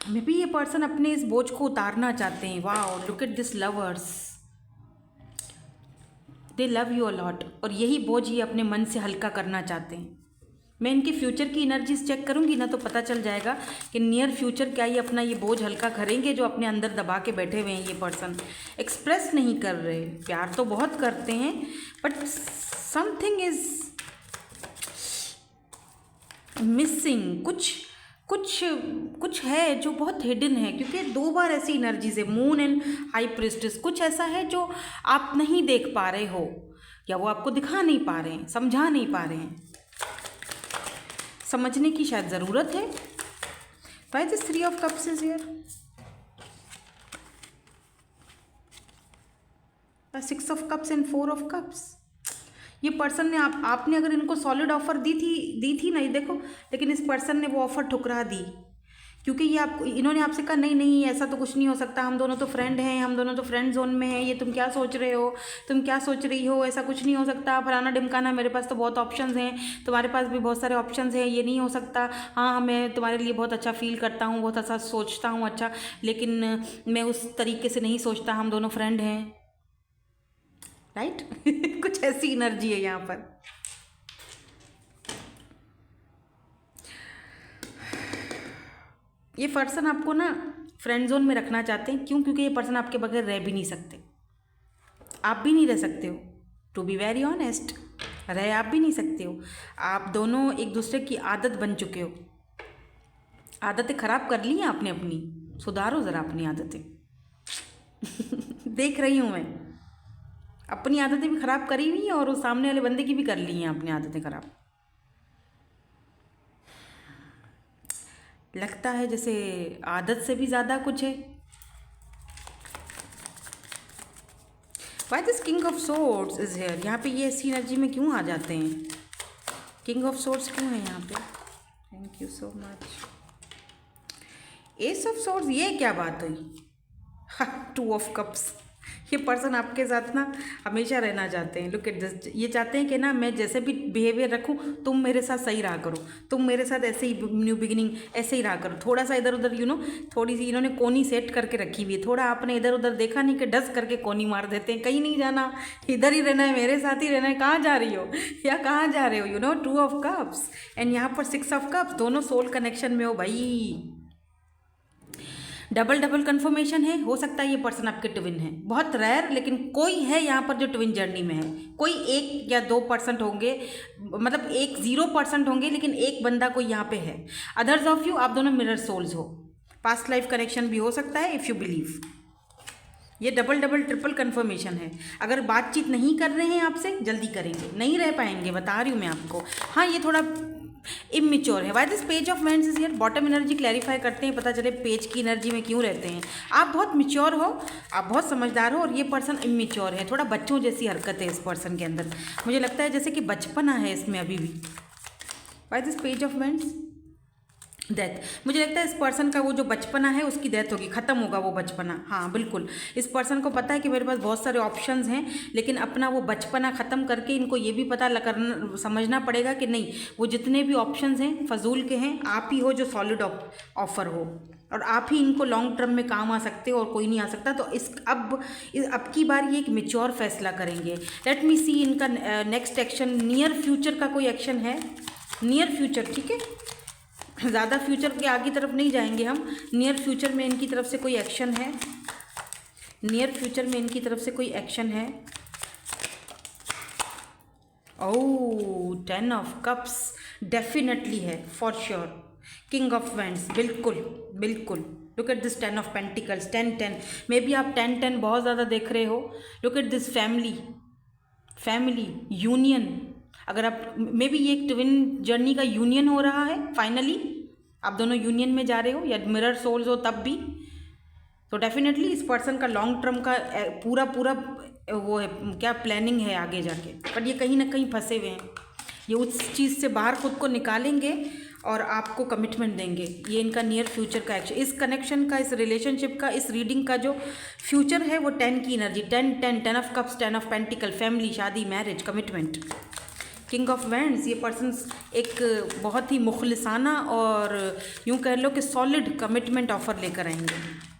मे बी ये पर्सन अपने इस बोझ को उतारना चाहते हैं। Wow, look at this lovers, they love you a lot, और यही बोझ ये अपने मन से हल्का करना चाहते हैं। मैं इनके फ्यूचर की एनर्जीज चेक करूंगी ना, तो पता चल जाएगा कि नियर फ्यूचर क्या ये अपना ये बोझ हल्का करेंगे जो अपने अंदर दबा के बैठे हुए हैं। ये पर्सन एक्सप्रेस नहीं कर रहे, प्यार तो बहुत करते हैं, बट समथिंग इज मिसिंग। कुछ है जो बहुत हिडन है, क्योंकि 2 बार ऐसी एनर्जीज है, मून एंड हाई प्रिस्टेस। कुछ ऐसा है जो आप नहीं देख पा रहे हो, या वो आपको दिखा नहीं पा रहे हैं, समझा नहीं पा रहे हैं। समझने की शायद ज़रूरत है। Why this 3 of cups is here, 6 of cups and 4 of cups. ये पर्सन ने आपने अगर इनको सॉलिड ऑफर दी थी ना, ये देखो, लेकिन इस पर्सन ने वो ऑफर ठुकरा दी, क्योंकि इन्होंने आपसे कहा नहीं नहीं ऐसा तो कुछ नहीं हो सकता, हम दोनों तो फ्रेंड हैं, हम दोनों तो फ्रेंड जोन में हैं, ये तुम क्या सोच रहे हो, तुम क्या सोच रही हो, ऐसा कुछ नहीं हो सकता, फलाना ढिमकाना, मेरे पास तो बहुत ऑप्शंस हैं, तुम्हारे पास भी बहुत सारे ऑप्शंस हैं, ये नहीं हो सकता। हाँ, मैं तुम्हारे लिए बहुत अच्छा फील करता हूँ, बहुत अच्छा सोचता हूँ, अच्छा, लेकिन मैं उस तरीके से नहीं सोचता, हम दोनों फ्रेंड हैं, राइट। कुछ ऐसी एनर्जी है यहाँ पर। ये पर्सन आपको ना फ्रेंड जोन में रखना चाहते हैं। क्यों? क्योंकि ये पर्सन आपके बगैर रह भी नहीं सकते, आप भी नहीं रह सकते हो। टू बी वेरी ऑनेस्ट, रह आप भी नहीं सकते हो। आप दोनों एक दूसरे की आदत बन चुके हो। आदतें खराब कर ली हैं आपने अपनी, सुधारो ज़रा अपनी आदतें। देख रही हूँ मैं, अपनी आदतें भी खराब करी हुई हैं और उस सामने वाले बंदे की भी कर ली हैं अपनी आदतें खराब। लगता है जैसे आदत से भी ज़्यादा कुछ है। Why this king of swords is here, यहाँ पे ये ऐसी एनर्जी में क्यों आ जाते हैं? किंग ऑफ सोर्ड्स क्यों है यहाँ पे? Thank you so much. S of swords, ये क्या बात हुई? 2 ऑफ कप्स। ये पर्सन आपके साथ ना हमेशा रहना चाहते हैं। लुक एट दिस, ये चाहते हैं कि ना मैं जैसे भी बिहेवियर रखूं तुम मेरे साथ सही रहा करो, तुम मेरे साथ ऐसे ही न्यू बिगिनिंग ऐसे ही रहा करो। थोड़ा सा इधर उधर थोड़ी सी इन्होंने कोनी सेट करके रखी हुई है। थोड़ा आपने इधर उधर देखा नहीं कि डस करके कोनी मार देते हैं। कहीं नहीं जाना, इधर ही रहना है, मेरे साथ ही रहना है। कहाँ जा रही हो या कहाँ जा रहे हो? 2 ऑफ कप्स एंड यहाँ पर 6 ऑफ कप्स। दोनों सोल कनेक्शन में हो भाई। डबल कंफर्मेशन है। हो सकता है ये पर्सन आपके ट्विन है, बहुत रेयर, लेकिन कोई है यहाँ पर जो ट्विन जर्नी में है। कोई 1 या 2% होंगे, मतलब 0% होंगे, लेकिन एक बंदा कोई यहाँ पे है। अदर्स ऑफ यू, आप दोनों मिरर सोल्स हो। पास्ट लाइफ कनेक्शन भी हो सकता है इफ़ यू बिलीव। ये डबल ट्रिपल कंफर्मेशन है। अगर बातचीत नहीं कर रहे हैं आपसे, जल्दी करेंगे, नहीं रह पाएंगे, बता रही हूँ मैं आपको। हाँ, ये थोड़ा इमेच्योर है। Why this page of wands is here. Bottom energy clarify करते हैं, पता चले पेज की एनर्जी में क्यों रहते हैं। आप बहुत मिच्योर हो, आप बहुत समझदार हो, और ये पर्सन इमेच्योर है। थोड़ा बच्चों जैसी हरकत है इस पर्सन के अंदर। मुझे लगता है जैसे कि बचपना है इसमें अभी भी। Why this page of wands, death. मुझे लगता है इस पर्सन का वो जो बचपना है उसकी डेथ होगी, ख़त्म होगा वो बचपना। हाँ बिल्कुल, इस पर्सन को पता है कि मेरे पास बहुत सारे ऑप्शंस हैं, लेकिन अपना वो बचपना ख़त्म करके इनको ये भी पता करना समझना पड़ेगा कि नहीं, वो जितने भी ऑप्शंस हैं फजूल के हैं। आप ही हो जो सॉलिड ऑफर हो, और आप ही इनको लॉन्ग टर्म में काम आ सकते हो, और कोई नहीं आ सकता। तो अब की बार ये एक मेच्योर फैसला करेंगे। लेट मी सी इनका नेक्स्ट एक्शन। नियर फ्यूचर का कोई एक्शन है? नियर फ्यूचर, ठीक है, ज़्यादा फ्यूचर के आगे तरफ नहीं जाएंगे हम। नियर फ्यूचर में इनकी तरफ से कोई एक्शन है? नियर फ्यूचर में इनकी तरफ से कोई एक्शन है? ओह, 10 ऑफ कप्स डेफिनेटली है, for sure. King of wands, बिल्कुल बिल्कुल। Look at this 10 of pentacles, 10 may be आप 10 बहुत ज़्यादा देख रहे हो। Look at this family union, अगर आप मे बी ये एक ट्विन जर्नी का यूनियन हो रहा है, फाइनली आप दोनों यूनियन में जा रहे हो, या मिरर सोल्स हो तब भी, तो डेफिनेटली इस पर्सन का लॉन्ग टर्म का पूरा पूरा वो है, क्या प्लानिंग है आगे जाके, बट ये कहीं ना कहीं फंसे हुए हैं। ये उस चीज़ से बाहर खुद को निकालेंगे और आपको कमिटमेंट देंगे। ये इनका नियर फ्यूचर का एक्शन, इस कनेक्शन का, इस रिलेशनशिप का, इस रीडिंग का जो फ्यूचर है वो 10 की energy, 10 of cups, 10 of pentacle, family, शादी, marriage, commitment, king of wands. ये पर्सन एक बहुत ही मुखलिसाना और यूँ कह लो कि सॉलिड कमिटमेंट ऑफर लेकर आएंगे।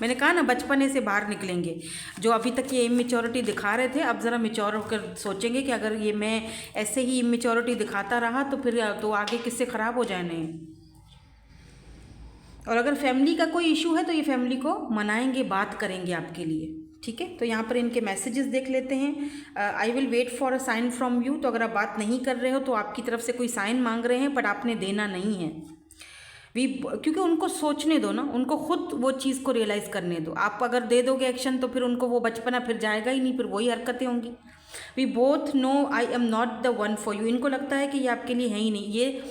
मैंने कहा ना, बचपने से बाहर निकलेंगे। जो अभी तक ये इमेच्योरिटी दिखा रहे थे, अब ज़रा मेच्योर होकर सोचेंगे कि अगर ये मैं ऐसे ही इमेच्योरिटी दिखाता रहा तो फिर तो आगे किससे ख़राब हो जाए नहीं। और अगर फैमिली का कोई इशू है तो ये फैमिली को मनाएंगे, बात करेंगे आपके लिए, ठीक है। तो यहाँ पर इनके मैसेजेस देख लेते हैं। I will wait for a sign from you. तो अगर आप बात नहीं कर रहे हो तो आपकी तरफ से कोई साइन मांग रहे हैं, बट आपने देना नहीं है। क्योंकि उनको सोचने दो ना, उनको खुद वो चीज़ को रियलाइज़ करने दो। आप अगर दे दोगे एक्शन तो फिर उनको वो बचपना फिर जाएगा ही नहीं, फिर वही हरकतें होंगी। We both know I am not the one for you. इनको लगता है कि ये आपके लिए है ही नहीं, ये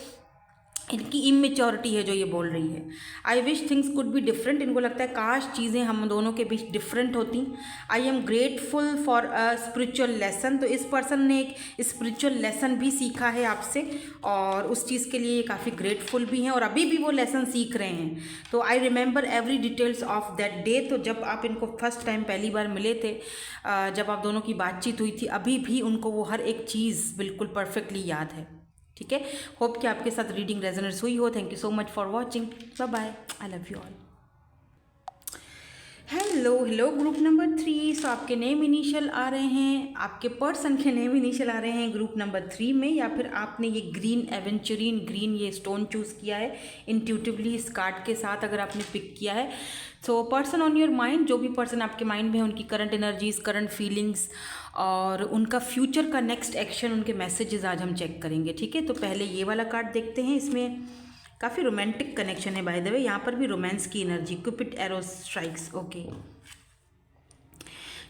इनकी इमेच्योरिटी है जो ये बोल रही है। I wish things could be different. इनको लगता है काश चीज़ें हम दोनों के बीच डिफरेंट होती। I am grateful for a spiritual lesson. तो इस पर्सन ने एक स्पिरिचुअल लेसन भी सीखा है आपसे, और उस चीज़ के लिए ये काफ़ी ग्रेटफुल भी हैं, और अभी भी वो लेसन सीख रहे हैं। तो I remember every details of that day. तो जब आप इनको फर्स्ट टाइम पहली बार मिले थे, जब आप दोनों की बातचीत हुई थी, अभी भी उनको वो हर एक चीज़ बिल्कुल परफेक्टली याद है, ठीक है। होप कि आपके साथ रीडिंग रेजोनेट हुई हो। Thank you so much for watching. Bye bye, I love you all. Hello group number 3। So आपके नेम इनिशियल आ रहे हैं, आपके पर्सन के नेम इनिशियल आ रहे हैं ग्रुप नंबर 3 में, या फिर आपने ये ग्रीन एवेंचुरिन ग्रीन ये स्टोन चूज़ किया है इंट्यूटिवली इस कार्ड के साथ, अगर आपने पिक किया है। So person on your mind, जो भी पर्सन आपके माइंड में है, उनकी करंट एनर्जीज, करंट फीलिंग्स और उनका फ्यूचर का नेक्स्ट एक्शन, उनके मैसेजेस आज हम चेक करेंगे, ठीक है। तो पहले ये वाला कार्ड देखते हैं। इसमें काफ़ी रोमांटिक कनेक्शन है बाय द वे, यहाँ पर भी रोमांस की energy, Cupid arrow strikes, okay.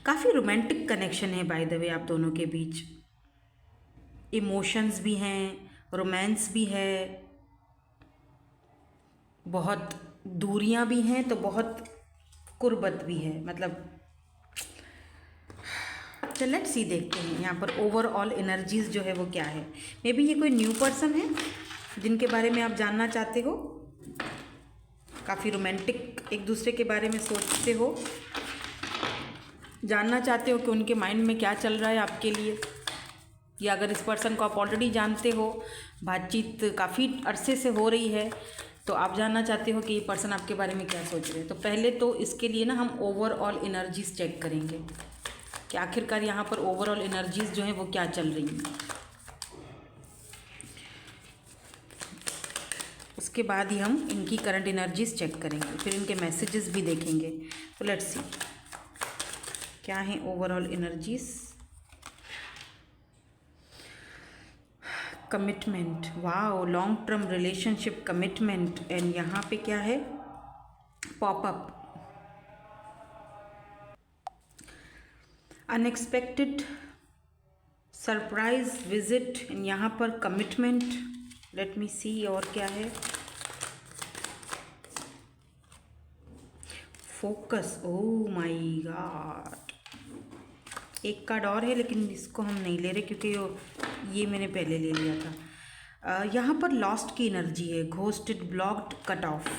काफ़ी रोमांटिक कनेक्शन है बाय द वे आप दोनों के बीच। इमोशंस भी हैं, रोमांस भी है, बहुत दूरियां भी हैं तो बहुत कुर्बत भी है, मतलब तो लेट्स सी, देखते हैं यहाँ पर ओवरऑल एनर्जीज जो है वो क्या है। मे बी ये कोई न्यू पर्सन है जिनके बारे में आप जानना चाहते हो, काफ़ी रोमांटिक एक दूसरे के बारे में सोचते हो, जानना चाहते हो कि उनके माइंड में क्या चल रहा है आपके लिए, या अगर इस पर्सन को आप ऑलरेडी जानते हो, बातचीत काफ़ी अरसे से हो रही है, तो आप जानना चाहते हो कि ये पर्सन आपके बारे में क्या सोच रहे हैं। तो पहले तो इसके लिए ना हम ओवरऑल एनर्जीज चेक करेंगे कि आखिरकार यहाँ पर ओवरऑल एनर्जीज जो हैं वो क्या चल रही हैं। उसके बाद ही हम इनकी करंट एनर्जीज चेक करेंगे, फिर इनके मैसेजेस भी देखेंगे। तो लेट्स सी क्या है overall energies. Commitment, wow, long term relationship, commitment, and यहाँ पे क्या है, popup, unexpected surprise visit, and यहाँ पर कमिटमेंट। लेट मी सी और क्या है, फोकस, ओह माय गॉड। एक कार्ड और है लेकिन इसको हम नहीं ले रहे क्योंकि ये मैंने पहले ले लिया था। यहाँ पर लॉस्ट की एनर्जी है, घोस्टेड, ब्लॉक्ड, कट ऑफ।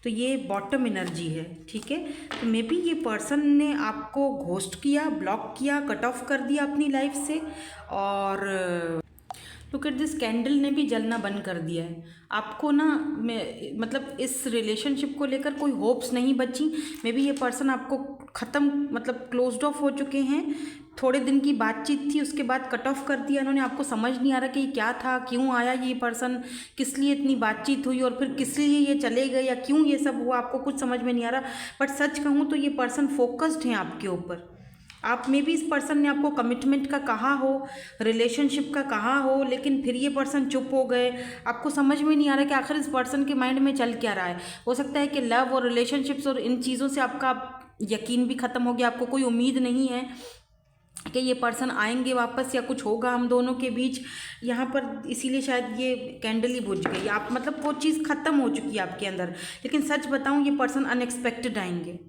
तो ये बॉटम एनर्जी है, ठीक है। तो मे बी ये पर्सन ने आपको घोस्ट किया, ब्लॉक किया, कट ऑफ कर दिया अपनी लाइफ से, और लुक एट दिस, कैंडल ने भी जलना बंद कर दिया है। आपको ना मतलब इस रिलेशनशिप को लेकर कोई होप्स नहीं बची। मे बी ये पर्सन आपको ख़त्म, मतलब क्लोज्ड ऑफ हो चुके हैं। थोड़े दिन की बातचीत थी, उसके बाद कट ऑफ कर दिया इन्होंने। आपको समझ नहीं आ रहा कि ये क्या था, क्यों आया ये पर्सन, किस लिए इतनी बातचीत हुई, और फिर किस लिए ये चले गए, या क्यों ये सब हुआ, आपको कुछ समझ में नहीं आ रहा। बट सच कहूँ तो ये पर्सन फोकस्ड हैं आपके ऊपर। आप में भी इस पर्सन ने आपको कमिटमेंट का कहा हो, रिलेशनशिप का कहा हो, लेकिन फिर ये पर्सन चुप हो गए। आपको समझ में नहीं आ रहा कि आखिर इस पर्सन के माइंड में चल क्या रहा है। हो सकता है कि लव और रिलेशनशिप्स और इन चीज़ों से आपका यकीन भी ख़त्म हो गया, आपको कोई उम्मीद नहीं है। कि ये पर्सन आएंगे वापस या कुछ होगा हम दोनों के बीच यहाँ पर, इसीलिए शायद ये कैंडल ही बुझ गई। आप मतलब वो चीज़ ख़त्म हो चुकी है आपके अंदर। लेकिन सच बताऊँ, ये पर्सन अनएक्सपेक्टेड आएंगे,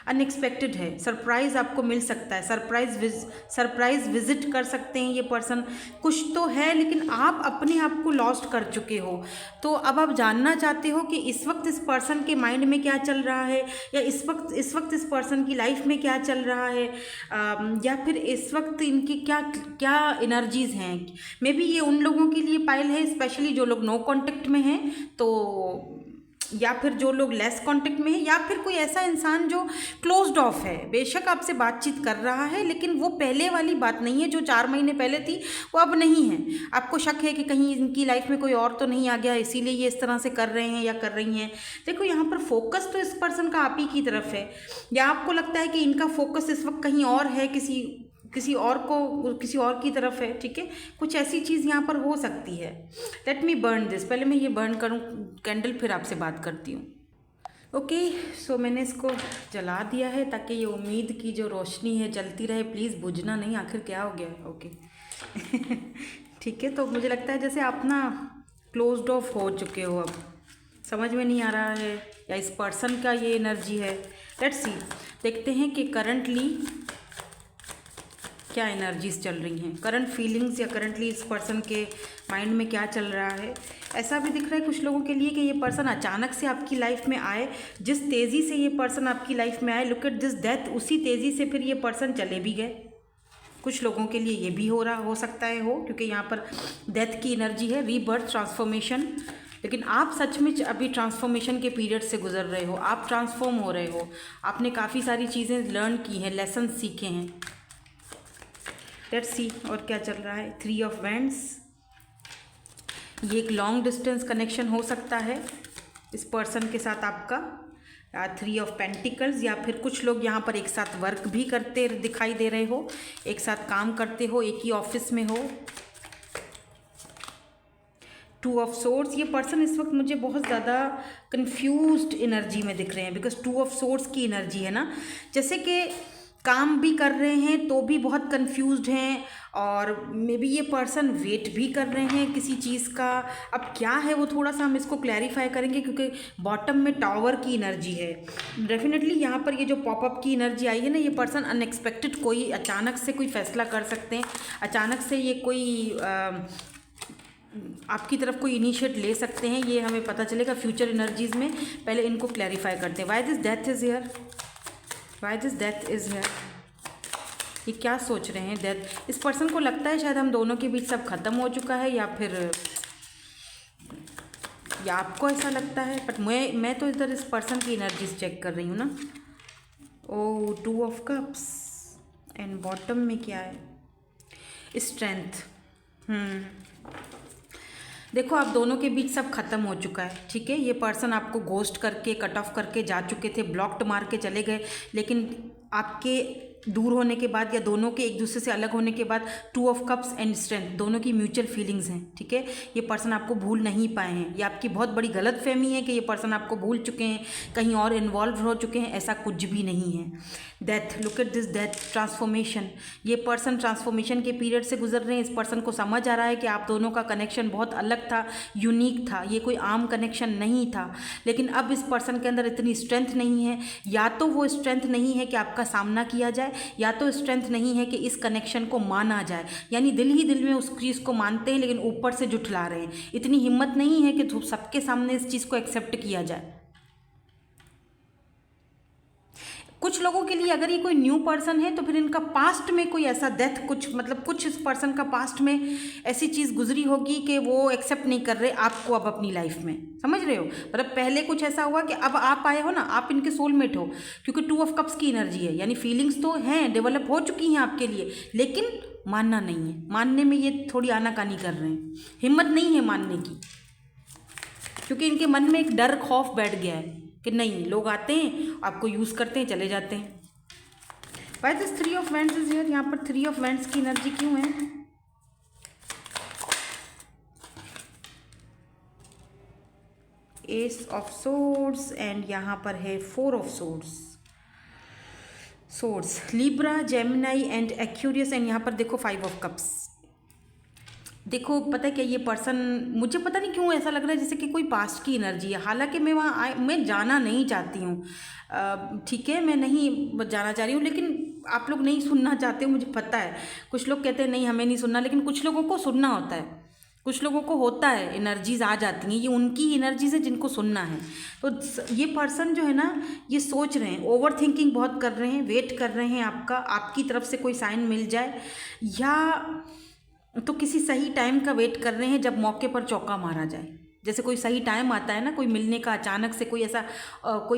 अनएक्सपेक्टेड है, सरप्राइज़ आपको मिल सकता है, सरप्राइज विजिट कर सकते हैं ये पर्सन। कुछ तो है लेकिन आप अपने आप को लॉस्ट कर चुके हो, तो अब आप जानना चाहते हो कि इस वक्त इस पर्सन के माइंड में क्या चल रहा है, या इस वक्त इस पर्सन की लाइफ में क्या चल रहा है, या फिर इस वक्त इनकी क्या क्या एनर्जीज़ हैं। मे बी ये उन लोगों के लिए पाइल है स्पेशली जो लोग नो कांटेक्ट में हैं, तो या फिर जो लोग लेस कांटेक्ट में है, या फिर कोई ऐसा इंसान जो क्लोज्ड ऑफ है। बेशक आपसे बातचीत कर रहा है लेकिन वो पहले वाली बात नहीं है जो 4 महीने पहले थी, वो अब नहीं है। आपको शक है कि कहीं इनकी लाइफ में कोई और तो नहीं आ गया, इसीलिए ये इस तरह से कर रहे हैं या कर रही हैं। देखो यहाँ पर फोकस तो इस पर्सन का आप ही की तरफ है, या आपको लगता है कि इनका फोकस इस वक्त कहीं और है, किसी और की तरफ है। ठीक है, कुछ ऐसी चीज़ यहाँ पर हो सकती है। लेट मी बर्न दिस, पहले मैं ये बर्न करूँ कैंडल, फिर आपसे बात करती हूँ। ओके, सो मैंने इसको जला दिया है ताकि ये उम्मीद की जो रोशनी है जलती रहे, प्लीज़ बुझना नहीं। आखिर क्या हो गया? ओके ठीक है, तो मुझे लगता है जैसे आप ना क्लोज्ड ऑफ हो चुके हो, अब समझ में नहीं आ रहा है या इस पर्सन का ये एनर्जी है। लेट्स सी, देखते हैं कि करंटली क्या एनर्जीज चल रही हैं, करंट फीलिंग्स, या करंटली इस पर्सन के माइंड में क्या चल रहा है। ऐसा भी दिख रहा है कुछ लोगों के लिए कि ये पर्सन अचानक से आपकी लाइफ में आए, जिस तेज़ी से ये पर्सन आपकी लाइफ में आए, लुक एट दिस डेथ, उसी तेज़ी से फिर ये पर्सन चले भी गए। कुछ लोगों के लिए ये भी हो सकता है क्योंकि यहाँ पर डेथ की एनर्जी है, रीबर्थ, ट्रांसफॉर्मेशन। लेकिन आप सच में अभी ट्रांसफॉर्मेशन के पीरियड से गुजर रहे हो, आप ट्रांसफॉर्म हो रहे हो, आपने काफ़ी सारी चीज़ें लर्न की हैं, लेसन सीखे हैं। लेट्स सी और क्या चल रहा है। 3 ऑफ वैंड्स, ये एक लॉन्ग डिस्टेंस कनेक्शन हो सकता है इस पर्सन के साथ आपका। 3 ऑफ पेंटिकल्स, या फिर कुछ लोग यहाँ पर एक साथ वर्क भी करते दिखाई दे रहे हो, एक साथ काम करते हो, एक ही ऑफिस में हो। 2 ऑफ सोर्ड्स, ये पर्सन इस वक्त मुझे बहुत ज़्यादा कंफ्यूज्ड एनर्जी में दिख रहे हैं, बिकॉज 2 ऑफ सोर्ड्स की एनर्जी है ना, जैसे कि काम भी कर रहे हैं तो भी बहुत कंफ्यूज्ड हैं, और मे बी ये पर्सन वेट भी कर रहे हैं किसी चीज़ का। अब क्या है वो थोड़ा सा हम इसको क्लैरिफाई करेंगे, क्योंकि बॉटम में टावर की एनर्जी है। डेफिनेटली यहाँ पर ये जो पॉपअप की एनर्जी आई है ना, ये पर्सन अनएक्सपेक्टेड कोई अचानक से कोई फैसला कर सकते हैं, अचानक से ये कोई आपकी तरफ कोई इनिशिएट ले सकते हैं, ये हमें पता चलेगा फ्यूचर एनर्जीज़ में। पहले इनको क्लैरिफाई करते हैं। Why this death is here, why this death is here, ये क्या सोच रहे हैं डेथ। इस पर्सन को लगता है शायद हम दोनों के बीच सब खत्म हो चुका है, या फिर या आपको ऐसा लगता है, बट मैं तो इधर इस पर्सन की एनर्जीज चेक कर रही हूँ ना। ओ 2 ऑफ कप्स, एंड बॉटम में क्या है, स्ट्रेंथ। देखो आप दोनों के बीच सब खत्म हो चुका है। ठीक है, ये पर्सन आपको घोस्ट करके, कट ऑफ करके जा चुके थे, ब्लॉक्ड मार के चले गए, लेकिन आपके दूर होने के बाद या दोनों के एक दूसरे से अलग होने के बाद 2 ऑफ कप्स एंड स्ट्रेंथ, दोनों की म्यूचुअल फीलिंग्स हैं। ठीक है, ये पर्सन आपको भूल नहीं पाए हैं, ये आपकी बहुत बड़ी गलत फहमी है कि ये पर्सन आपको भूल चुके हैं, कहीं और इन्वॉल्व हो चुके हैं, ऐसा कुछ भी नहीं है। Death, look at this death, transformation, ये पर्सन ट्रांसफॉर्मेशन के पीरियड से गुजर रहे हैं। इस पर्सन को समझ आ रहा है कि आप दोनों का कनेक्शन बहुत अलग था, यूनिक था, ये कोई आम कनेक्शन नहीं था। लेकिन अब इस पर्सन के अंदर इतनी स्ट्रेंथ नहीं है, या तो वो स्ट्रेंथ नहीं है कि आपका सामना किया जाए, या तो स्ट्रेंथ नहीं है कि इस कनेक्शन को माना जाए। यानी दिल ही दिल में उस चीज़ को मानते हैं लेकिन ऊपर से जुठला रहे हैं। इतनी हिम्मत नहीं है कि सबके सामने इस चीज़ को एक्सेप्ट किया जाए। कुछ लोगों के लिए अगर ये कोई न्यू पर्सन है तो फिर इनका पास्ट में कोई ऐसा डेथ, कुछ इस पर्सन का पास्ट में ऐसी चीज़ गुजरी होगी कि वो एक्सेप्ट नहीं कर रहे आपको अब अपनी लाइफ में। समझ रहे हो, मतलब पहले कुछ ऐसा हुआ कि अब आप आए हो ना, आप इनके सोलमेट हो, क्योंकि 2 ऑफ कप्स की एनर्जी है। यानी फीलिंग्स तो हैं, डेवलप हो चुकी हैं आपके लिए, लेकिन मानना नहीं है। मानने में ये थोड़ी आनाकानी कर रहे हैं, हिम्मत नहीं है मानने की, क्योंकि इनके मन में एक डर, खौफ बैठ गया है कि नहीं, लोग आते हैं, आपको यूज़ करते हैं, चले जाते हैं। Why this 3 of wands is here, यहाँ पर 3 ऑफ वैंड्स की एनर्जी क्यों है। एस ऑफ सोर्ड्स, एंड यहाँ पर है 4 of swords. Source Libra, Gemini and Aquarius, and यहाँ पर देखो 5 ऑफ कप्स। देखो पता है क्या, ये पर्सन, मुझे पता नहीं क्यों ऐसा लग रहा है जैसे कि कोई पास्ट की एनर्जी है, हालांकि मैं मैं जाना नहीं चाहती हूँ, ठीक है, मैं नहीं जाना चाह रही हूँ, लेकिन आप लोग नहीं सुनना चाहते हो, मुझे पता है। कुछ लोग कहते हैं नहीं हमें नहीं सुनना, लेकिन कुछ लोगों को सुनना होता है, कुछ लोगों को होता है, एनर्जीज आ जाती हैं, ये उनकी एनर्जीज है जिनको सुनना है। तो ये पर्सन जो है ना, ये सोच रहे हैं, ओवर थिंकिंग बहुत कर रहे हैं, वेट कर रहे हैं आपकी तरफ से कोई साइन मिल जाए, या तो किसी सही टाइम का वेट कर रहे हैं जब मौके पर चौका मारा जाए। जैसे कोई सही टाइम आता है ना, कोई मिलने का, अचानक से कोई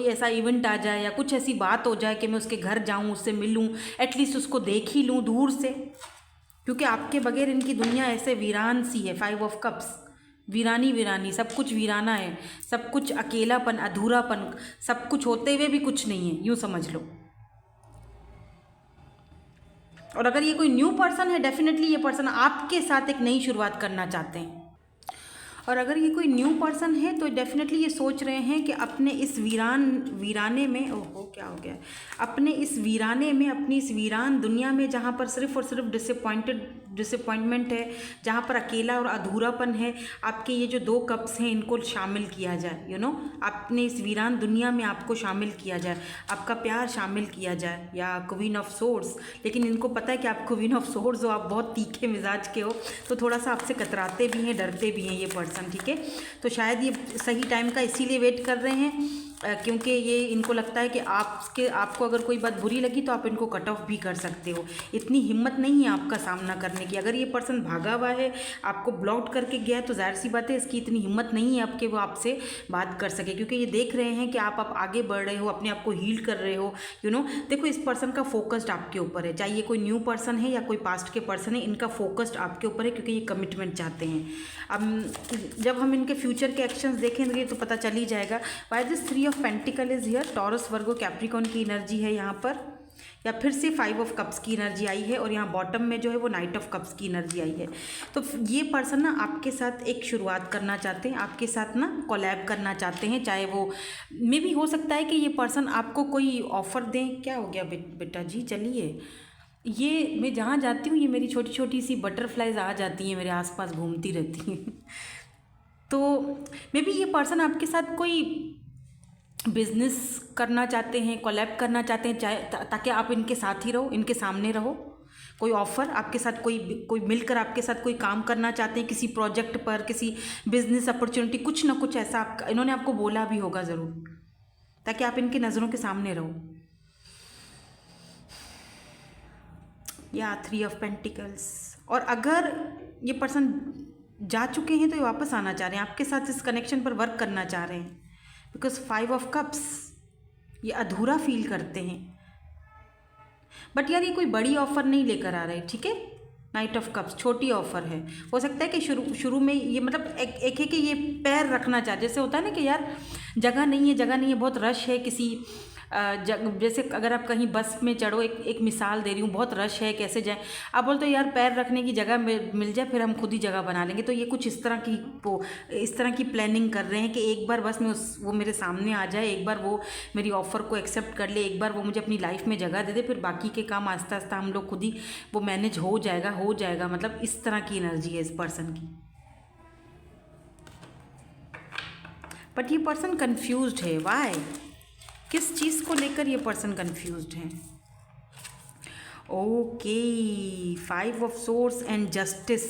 ऐसा इवेंट आ जाए या कुछ ऐसी बात हो जाए कि मैं उसके घर जाऊं, उससे मिलूं, एटलीस्ट उसको देख ही लूं दूर से, क्योंकि आपके बगैर इनकी दुनिया ऐसे वीरान सी है। 5 ऑफ कप्स, वीरानी वीरानी, सब कुछ वीराना है, सब कुछ अकेलापन, अधूरापन, सब कुछ होते हुए भी कुछ नहीं है, यूँ समझ लो। और अगर ये कोई न्यू पर्सन है, डेफिनेटली ये पर्सन आपके साथ एक नई शुरुआत करना चाहते हैं। और अगर ये कोई न्यू पर्सन है तो डेफिनेटली ये सोच रहे हैं कि अपने इस वीराने में, ओहो क्या हो गया, अपने इस वीराने में, अपनी इस वीरान दुनिया में जहाँ पर सिर्फ और सिर्फ डिसअपॉइंटमेंट है, जहाँ पर अकेला और अधूरापन है, आपके ये जो 2 कप्स हैं इनको शामिल किया जाए, अपने इस वीरान दुनिया में आपको शामिल किया जाए, आपका प्यार शामिल किया जाए, या क्वीन ऑफ सोर्ड्स। लेकिन इनको पता है कि आप क्वीन ऑफ सोर्ड्स हो, आप बहुत तीखे मिजाज के हो, तो थोड़ा सा आपसे कतराते भी हैं, डरते भी हैं ये पर्सन, ठीक है। तो शायद ये सही टाइम का इसीलिए वेट कर रहे हैं, क्योंकि ये इनको लगता है कि आपको अगर कोई बात बुरी लगी तो आप इनको कट ऑफ भी कर सकते हो। इतनी हिम्मत नहीं है आपका सामना करने की। अगर ये पर्सन भागा हुआ है, आपको ब्लॉक करके गया है, तो जाहिर सी बात है इसकी इतनी हिम्मत नहीं है आपके वो आपसे बात कर सके, क्योंकि ये देख रहे हैं कि आप आगे बढ़ रहे हो, अपने आप को हील कर रहे हो, देखो इस पर्सन का फोकस्ड आपके ऊपर है, चाहे ये कोई न्यू पर्सन है या कोई पास्ट के पर्सन है, इनका फोकस्ड आपके ऊपर है, क्योंकि ये कमिटमेंट चाहते हैं। अब जब हम इनके फ्यूचर के एक्शंस देखेंगे तो पता चल ही जाएगा। Why this 3 of pentacle is here, taurus, Virgo, Capricorn की एनर्जी है यहाँ पर, या फिर से 5 ऑफ कप्स की एनर्जी आई है, और यहाँ बॉटम में जो है वो नाइट ऑफ कप्स की एनर्जी आई है। तो ये पर्सन ना आपके साथ एक शुरुआत करना चाहते हैं, आपके साथ ना कोलैब करना चाहते हैं, चाहे वो मे भी हो सकता है कि ये पर्सन आपको कोई ऑफ़र दें। क्या हो गया बेटा जी, चलिए, ये मैं जहाँ जाती हूँ ये मेरी छोटी छोटी सी बटरफ्लाइज आ जाती हैं, मेरे आसपास घूमती रहती हैं। तो मे बी ये पर्सन आपके साथ कोई बिजनेस करना चाहते हैं, कोलैब करना चाहते हैं, चाहे ताकि आप इनके साथ ही रहो, इनके सामने रहो। कोई ऑफ़र आपके साथ, कोई मिलकर आपके साथ कोई काम करना चाहते हैं, किसी प्रोजेक्ट पर, किसी बिजनेस अपॉर्चुनिटी, कुछ ना कुछ ऐसा इन्होंने आपको बोला भी होगा ज़रूर, ताकि आप इनकी नज़रों के सामने रहो। या 3 ऑफ पेंटिकल्स। और अगर ये पर्सन जा चुके हैं तो ये वापस आना चाह रहे हैं, आपके साथ इस कनेक्शन पर वर्क करना चाह रहे हैं, बिकॉज 5 ऑफ कप्स, ये अधूरा फील करते हैं। बट यार ये कोई बड़ी ऑफ़र नहीं लेकर आ रहे, ठीक है। नाइट ऑफ कप्स छोटी ऑफ़र है, हो सकता है कि शुरू में ये मतलब एक है कि ये पैर रखना चाहे, जैसे होता है ना कि यार जगह नहीं है, बहुत रश है किसी जैसे अगर आप कहीं बस में चढ़ो, एक मिसाल दे रही हूँ, बहुत रश है, कैसे जाएं, आप बोलते हो यार पैर रखने की जगह मिल जाए, फिर हम खुद ही जगह बना लेंगे। तो ये कुछ इस तरह की प्लानिंग कर रहे हैं कि एक बार बस में वो मेरे सामने आ जाए, एक बार वो मेरी ऑफ़र को एक्सेप्ट कर ले, एक बार वो मुझे अपनी लाइफ में जगह दे दे, फिर बाकी के काम आस्ता आस्ता हम लोग खुद ही वो मैनेज हो जाएगा। मतलब इस तरह की एनर्जी है इस पर्सन की। बट ये पर्सन कन्फ्यूज्ड है, वाई, किस चीज़ को लेकर ये पर्सन कन्फ्यूज्ड है। Okay, 5 of swords and justice,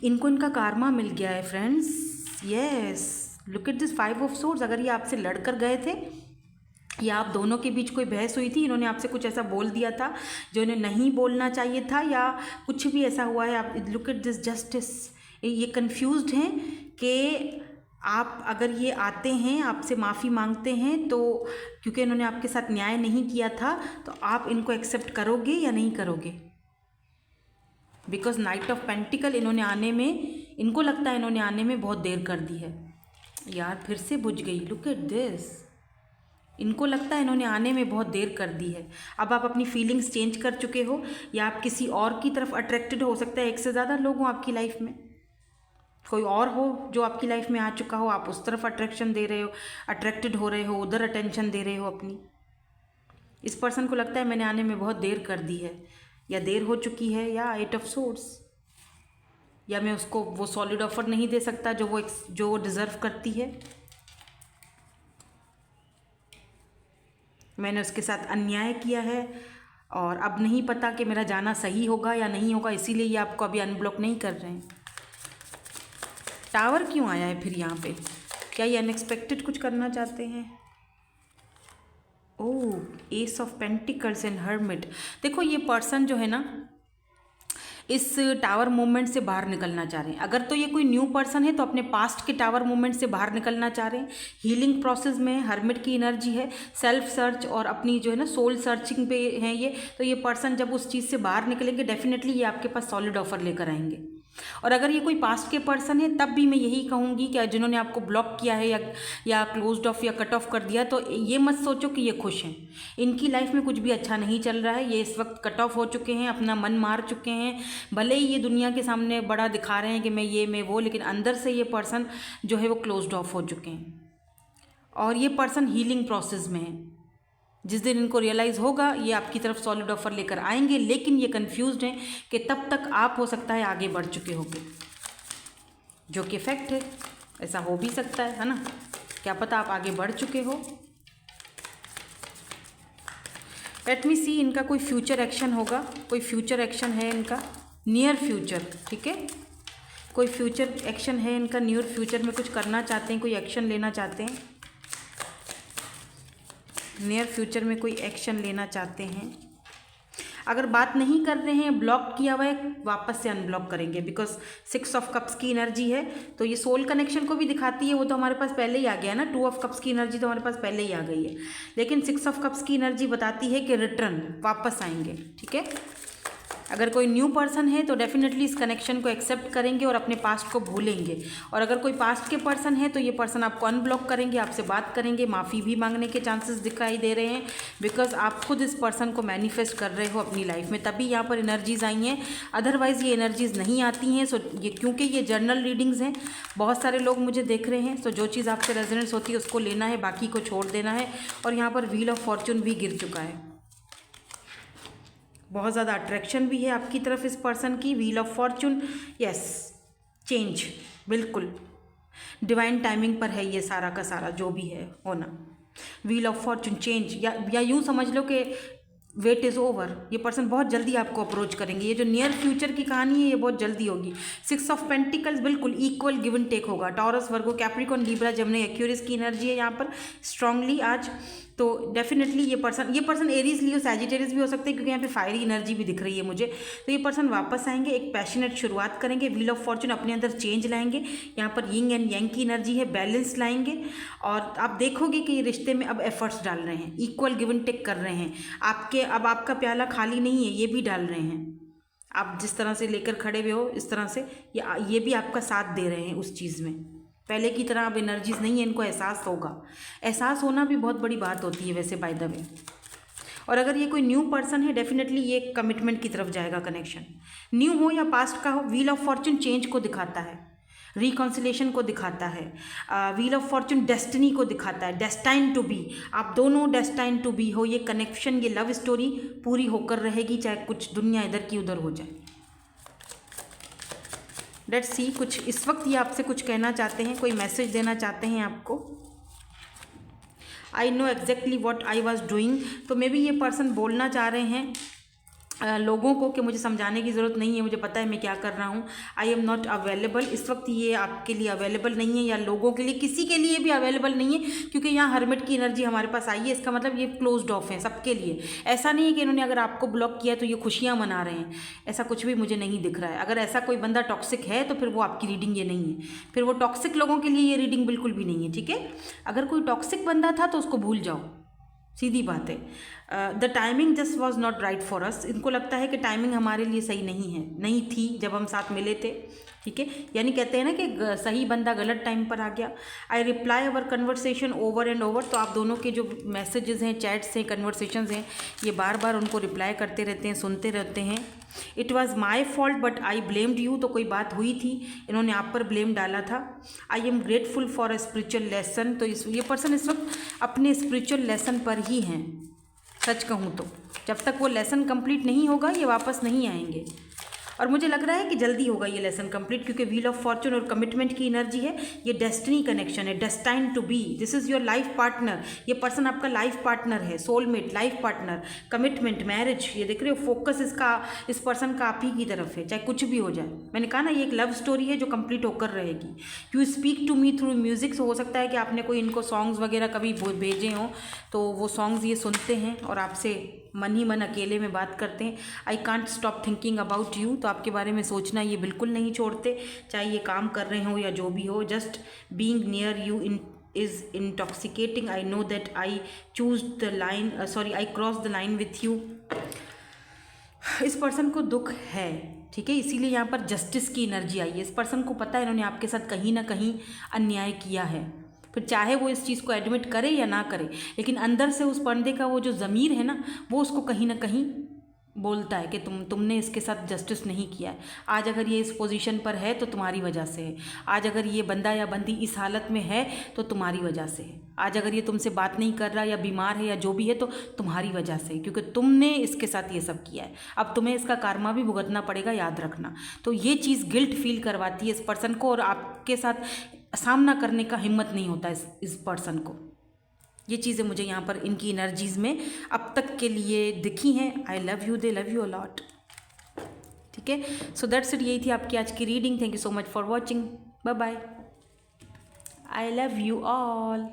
इनको इनका कार्मा मिल गया है friends. Yes, look at this 5 of swords. अगर ये आपसे लड़कर गए थे या आप दोनों के बीच कोई बहस हुई थी, इन्होंने आपसे कुछ ऐसा बोल दिया था जो इन्हें नहीं बोलना चाहिए था, या कुछ भी ऐसा हुआ है, आप लुक एट दिस जस्टिस, ये कन्फ्यूज्ड हैं कि आप अगर ये आते हैं, आपसे माफ़ी मांगते हैं, तो क्योंकि इन्होंने आपके साथ न्याय नहीं किया था, तो आप इनको एक्सेप्ट करोगे या नहीं करोगे। बिकॉज नाइट ऑफ पेंटिकल इनको लगता है इन्होंने आने में बहुत देर कर दी है। यार फिर से बुझ गई, लुक एट दिस, इनको लगता है इन्होंने आने में बहुत देर कर दी है। अब आप अपनी फीलिंग्स चेंज कर चुके हो, या आप किसी और की तरफ अट्रैक्टेड हो सकता है, एक से ज़्यादा लोग हों आपकी लाइफ में, कोई और हो जो आपकी लाइफ में आ चुका हो, आप उस तरफ अट्रैक्शन दे रहे हो, अट्रैक्टेड हो रहे हो, उधर अटेंशन दे रहे हो अपनी। इस पर्सन को लगता है मैंने आने में बहुत देर कर दी है, या देर हो चुकी है, या 8 ऑफ सोर्ड्स, या मैं उसको वो सॉलिड ऑफर नहीं दे सकता जो वो डिज़र्व करती है। मैंने उसके साथ अन्याय किया है और अब नहीं पता कि मेरा जाना सही होगा या नहीं होगा, इसीलिए ये आपको अभी अनब्लॉक नहीं कर रहे हैं। टावर क्यों आया है फिर यहाँ पे? क्या ये अनएक्सपेक्टेड कुछ करना चाहते हैं? Oh, ace of pentacles and hermit. देखो ये पर्सन जो है ना, इस टावर मूवमेंट से बाहर निकलना चाह रहे हैं। अगर तो ये कोई न्यू पर्सन है तो अपने पास्ट के टावर मूवमेंट से बाहर निकलना चाह रहे हैं। हीलिंग प्रोसेस में हर्मिट की एनर्जी है, सेल्फ सर्च और अपनी जो है ना सोल सर्चिंग पे है ये। तो ये पर्सन जब उस चीज़ से बाहर निकलेंगे डेफिनेटली ये आपके पास सॉलिड ऑफर लेकर आएंगे। और अगर ये कोई पास्ट के पर्सन है तब भी मैं यही कहूँगी कि जिन्होंने आपको ब्लॉक किया है या क्लोज्ड ऑफ या कट ऑफ कर दिया, तो ये मत सोचो कि ये खुश हैं। इनकी लाइफ में कुछ भी अच्छा नहीं चल रहा है। ये इस वक्त कट ऑफ हो चुके हैं, अपना मन मार चुके हैं। भले ही ये दुनिया के सामने बड़ा दिखा रहे हैं कि मैं वो, लेकिन अंदर से ये पर्सन जो है वो क्लोज्ड ऑफ हो चुके हैं। और ये पर्सन हीलिंग प्रोसेस में है। जिस दिन इनको रियलाइज़ होगा ये आपकी तरफ सॉलिड ऑफर लेकर आएंगे, लेकिन ये कंफ्यूज्ड हैं कि तब तक आप हो सकता है आगे बढ़ चुके होंगे, जो कि फैक्ट है। ऐसा हो भी सकता है ना, क्या पता आप आगे बढ़ चुके हो। लेट मी सी, इनका कोई फ्यूचर एक्शन होगा, कोई फ्यूचर एक्शन है इनका नियर फ्यूचर, ठीक है। कोई फ्यूचर एक्शन है इनका, नियर फ्यूचर में कुछ करना चाहते हैं, कोई एक्शन लेना चाहते हैं, नियर फ्यूचर में कोई एक्शन लेना चाहते हैं। अगर बात नहीं कर रहे हैं, ब्लॉक किया हुआ है, वापस से अनब्लॉक करेंगे, बिकॉज 6 ऑफ कप्स की एनर्जी है तो ये सोल कनेक्शन को भी दिखाती है। वो तो हमारे पास पहले ही आ गया ना, 2 ऑफ कप्स की एनर्जी तो हमारे पास पहले ही आ गई है, लेकिन 6 ऑफ कप्स की एनर्जी बताती है कि रिटर्न, वापस आएंगे, ठीक है। अगर कोई न्यू पर्सन है तो डेफिनेटली इस कनेक्शन को एक्सेप्ट करेंगे और अपने पास्ट को भूलेंगे। और अगर कोई पास्ट के पर्सन है तो ये पर्सन आपको अनब्लॉक करेंगे, आपसे बात करेंगे, माफ़ी भी मांगने के चांसेस दिखाई दे रहे हैं, बिकॉज आप खुद इस पर्सन को मैनिफेस्ट कर रहे हो अपनी लाइफ में, तभी यहाँ पर एनर्जीज़ आई हैं। अदरवाइज़ ये एनर्जीज़ नहीं आती हैं। सो ये क्योंकि ये जर्नल रीडिंग्स हैं, बहुत सारे लोग मुझे देख रहे हैं, सो जो चीज़ आपसे रेजोनेंस होती है उसको लेना है, बाकी को छोड़ देना है। और यहाँ पर व्हील ऑफ फॉर्चून भी गिर चुका है, बहुत ज़्यादा अट्रैक्शन भी है आपकी तरफ इस पर्सन की। Wheel of Fortune, yes, change, बिल्कुल डिवाइन टाइमिंग पर है ये सारा का सारा जो भी है होना। व्हील ऑफ फॉर्चून, चेंज, या यूँ समझ लो कि वेट इज़ ओवर। ये पर्सन बहुत जल्दी आपको अप्रोच करेंगे। ये जो नियर फ्यूचर की कहानी है ये बहुत जल्दी होगी। 6 ऑफ पेंटिकल्स, बिल्कुल इक्वल गिव एंड टेक होगा। टॉरस, वर्गो, कैप्रिकॉन, लिब्रा, जेमिनी, एक्वेरियस की एनर्जी है यहाँ पर स्ट्रांगली आज। तो डेफिनेटली ये पर्सन एरीज, लियो, सैजिटेरियस भी हो सकते हैं, क्योंकि यहाँ पे फायरी एनर्जी भी दिख रही है मुझे। तो ये पर्सन वापस आएंगे, एक पैशनेट शुरुआत करेंगे, व्हील ऑफ फॉर्चून अपने अंदर चेंज लाएंगे। यहाँ पर यिंग एंड यांग की एनर्जी है, बैलेंस लाएंगे। और आप देखोगे कि ये रिश्ते में अब एफर्ट्स डाल रहे हैं, इक्वल गिव एंड टेक कर रहे हैं। अब आपका प्याला खाली नहीं है, ये भी डाल रहे हैं। आप जिस तरह से लेकर खड़े हुए हो इस तरह से ये भी आपका साथ दे रहे हैं उस चीज़ में। पहले की तरह अब एनर्जीज नहीं है, इनको एहसास होगा। एहसास होना भी बहुत बड़ी बात होती है वैसे बाय द वे। और अगर ये कोई न्यू पर्सन है डेफिनेटली ये कमिटमेंट की तरफ जाएगा कनेक्शन, न्यू हो या पास्ट का हो। व्हील ऑफ फॉर्चून चेंज को दिखाता है, रिकॉन्सिलेशन को दिखाता है। व्हील ऑफ फॉर्चून डेस्टिनी को दिखाता है, डेस्टाइन टू बी। आप दोनों डेस्टाइन टू बी हो। ये कनेक्शन, ये लव स्टोरी पूरी होकर रहेगी, चाहे कुछ दुनिया इधर की उधर हो जाए। लेट्स सी, कुछ इस वक्त ये आपसे कुछ कहना चाहते हैं, कोई मैसेज देना चाहते हैं आपको। I know exactly what I was doing. तो मे बी ये पर्सन बोलना चाह रहे हैं लोगों को कि मुझे समझाने की ज़रूरत नहीं है, मुझे पता है मैं क्या कर रहा हूँ। आई एम नॉट अवेलेबल। इस वक्त ये आपके लिए अवेलेबल नहीं है, या लोगों के लिए, किसी के लिए भी अवेलेबल नहीं है, क्योंकि यहाँ हर्मिट की एनर्जी हमारे पास आई है। इसका मतलब ये क्लोज्ड ऑफ है सबके लिए। ऐसा नहीं है कि इन्होंने अगर आपको ब्लॉक किया तो ये खुशियाँ मना रहे हैं, ऐसा कुछ भी मुझे नहीं दिख रहा है। अगर ऐसा कोई बंदा टॉक्सिक है तो फिर वो आपकी रीडिंग ये नहीं है, फिर वो टॉक्सिक लोगों के लिए ये रीडिंग बिल्कुल भी नहीं है, ठीक है। अगर कोई टॉक्सिक बंदा था तो उसको भूल जाओ, सीधी बात है। The timing just was not right for us. इनको लगता है कि टाइमिंग हमारे लिए सही नहीं थी जब हम साथ मिले थे, ठीक है। यानी कहते हैं ना कि सही बंदा गलत टाइम पर आ गया। I reply our conversation over and over. तो आप दोनों के जो मैसेजेस हैं, चैट्स हैं, कन्वर्सेशंस हैं, ये बार बार उनको रिप्लाई करते रहते हैं, सुनते रहते हैं। It was my fault but I blamed you. तो कोई बात हुई थी, इन्होंने आप पर ब्लेम डाला था। I am grateful for a spiritual lesson. तो ये पर्सन इस वक्त अपने स्पिरिचुअल लेसन पर ही हैं, सच कहूँ तो जब तक वो लेसन कंप्लीट नहीं होगा ये वापस नहीं आएंगे। और मुझे लग रहा है कि जल्दी होगा ये लेसन कंप्लीट, क्योंकि व्हील ऑफ फॉर्चून और कमिटमेंट की एनर्जी है। ये डेस्टिनी कनेक्शन है, destined to be, this is your life partner. ये पर्सन आपका लाइफ पार्टनर है, soulmate, life partner, commitment, marriage. ये देख रहे हो, फोकस इस पर्सन का आप ही की तरफ है, चाहे कुछ भी हो जाए। मैंने कहा ना ये एक लव स्टोरी है जो कंप्लीट होकर रहेगी। You speak to me through music. हो सकता है कि आपने कोई इनको सॉन्ग्स वगैरह कभी भेजे हों, तो वो सॉन्ग्स ये सुनते हैं और आपसे मन ही मन अकेले में बात करते हैं। I can't stop thinking about you, तो आपके बारे में सोचना ये बिल्कुल नहीं छोड़ते, चाहे ये काम कर रहे हो या जो भी हो। Just being near you is intoxicating. I know that I choose the line, I cross the line with you. इस पर्सन को दुख है, ठीक है, इसीलिए यहाँ पर जस्टिस की एनर्जी आई है। इस पर्सन को पता है इन्होंने आपके साथ कहीं ना कहीं अन्याय किया है, फिर चाहे वो इस चीज़ को एडमिट करे या ना करे, लेकिन अंदर से उस बंदे का वो जो ज़मीर है ना, वो उसको कहीं ना कहीं बोलता है कि तुमने इसके साथ जस्टिस नहीं किया है। आज अगर ये इस पोजीशन पर है तो तुम्हारी वजह से है। आज अगर ये बंदा या बंदी इस हालत में है तो तुम्हारी वजह से है। आज अगर ये तुमसे बात नहीं कर रहा या बीमार है या जो भी है तो तुम्हारी वजह से, क्योंकि तुमने इसके साथ ये सब किया है। अब तुम्हें इसका कारमा भी भुगतना पड़ेगा, याद रखना। तो ये चीज़ गिल्ट फील करवाती है इस पर्सन को, और आपके साथ सामना करने का हिम्मत नहीं होता इस पर्सन को। ये चीज़ें मुझे यहाँ पर इनकी एनर्जीज़ में अब तक के लिए दिखी हैं। आई love you, they love you a lot, ठीक है। सो दैट्स इट, यही थी आपकी आज की reading. Thank you so much for watching, bye bye, I love you all.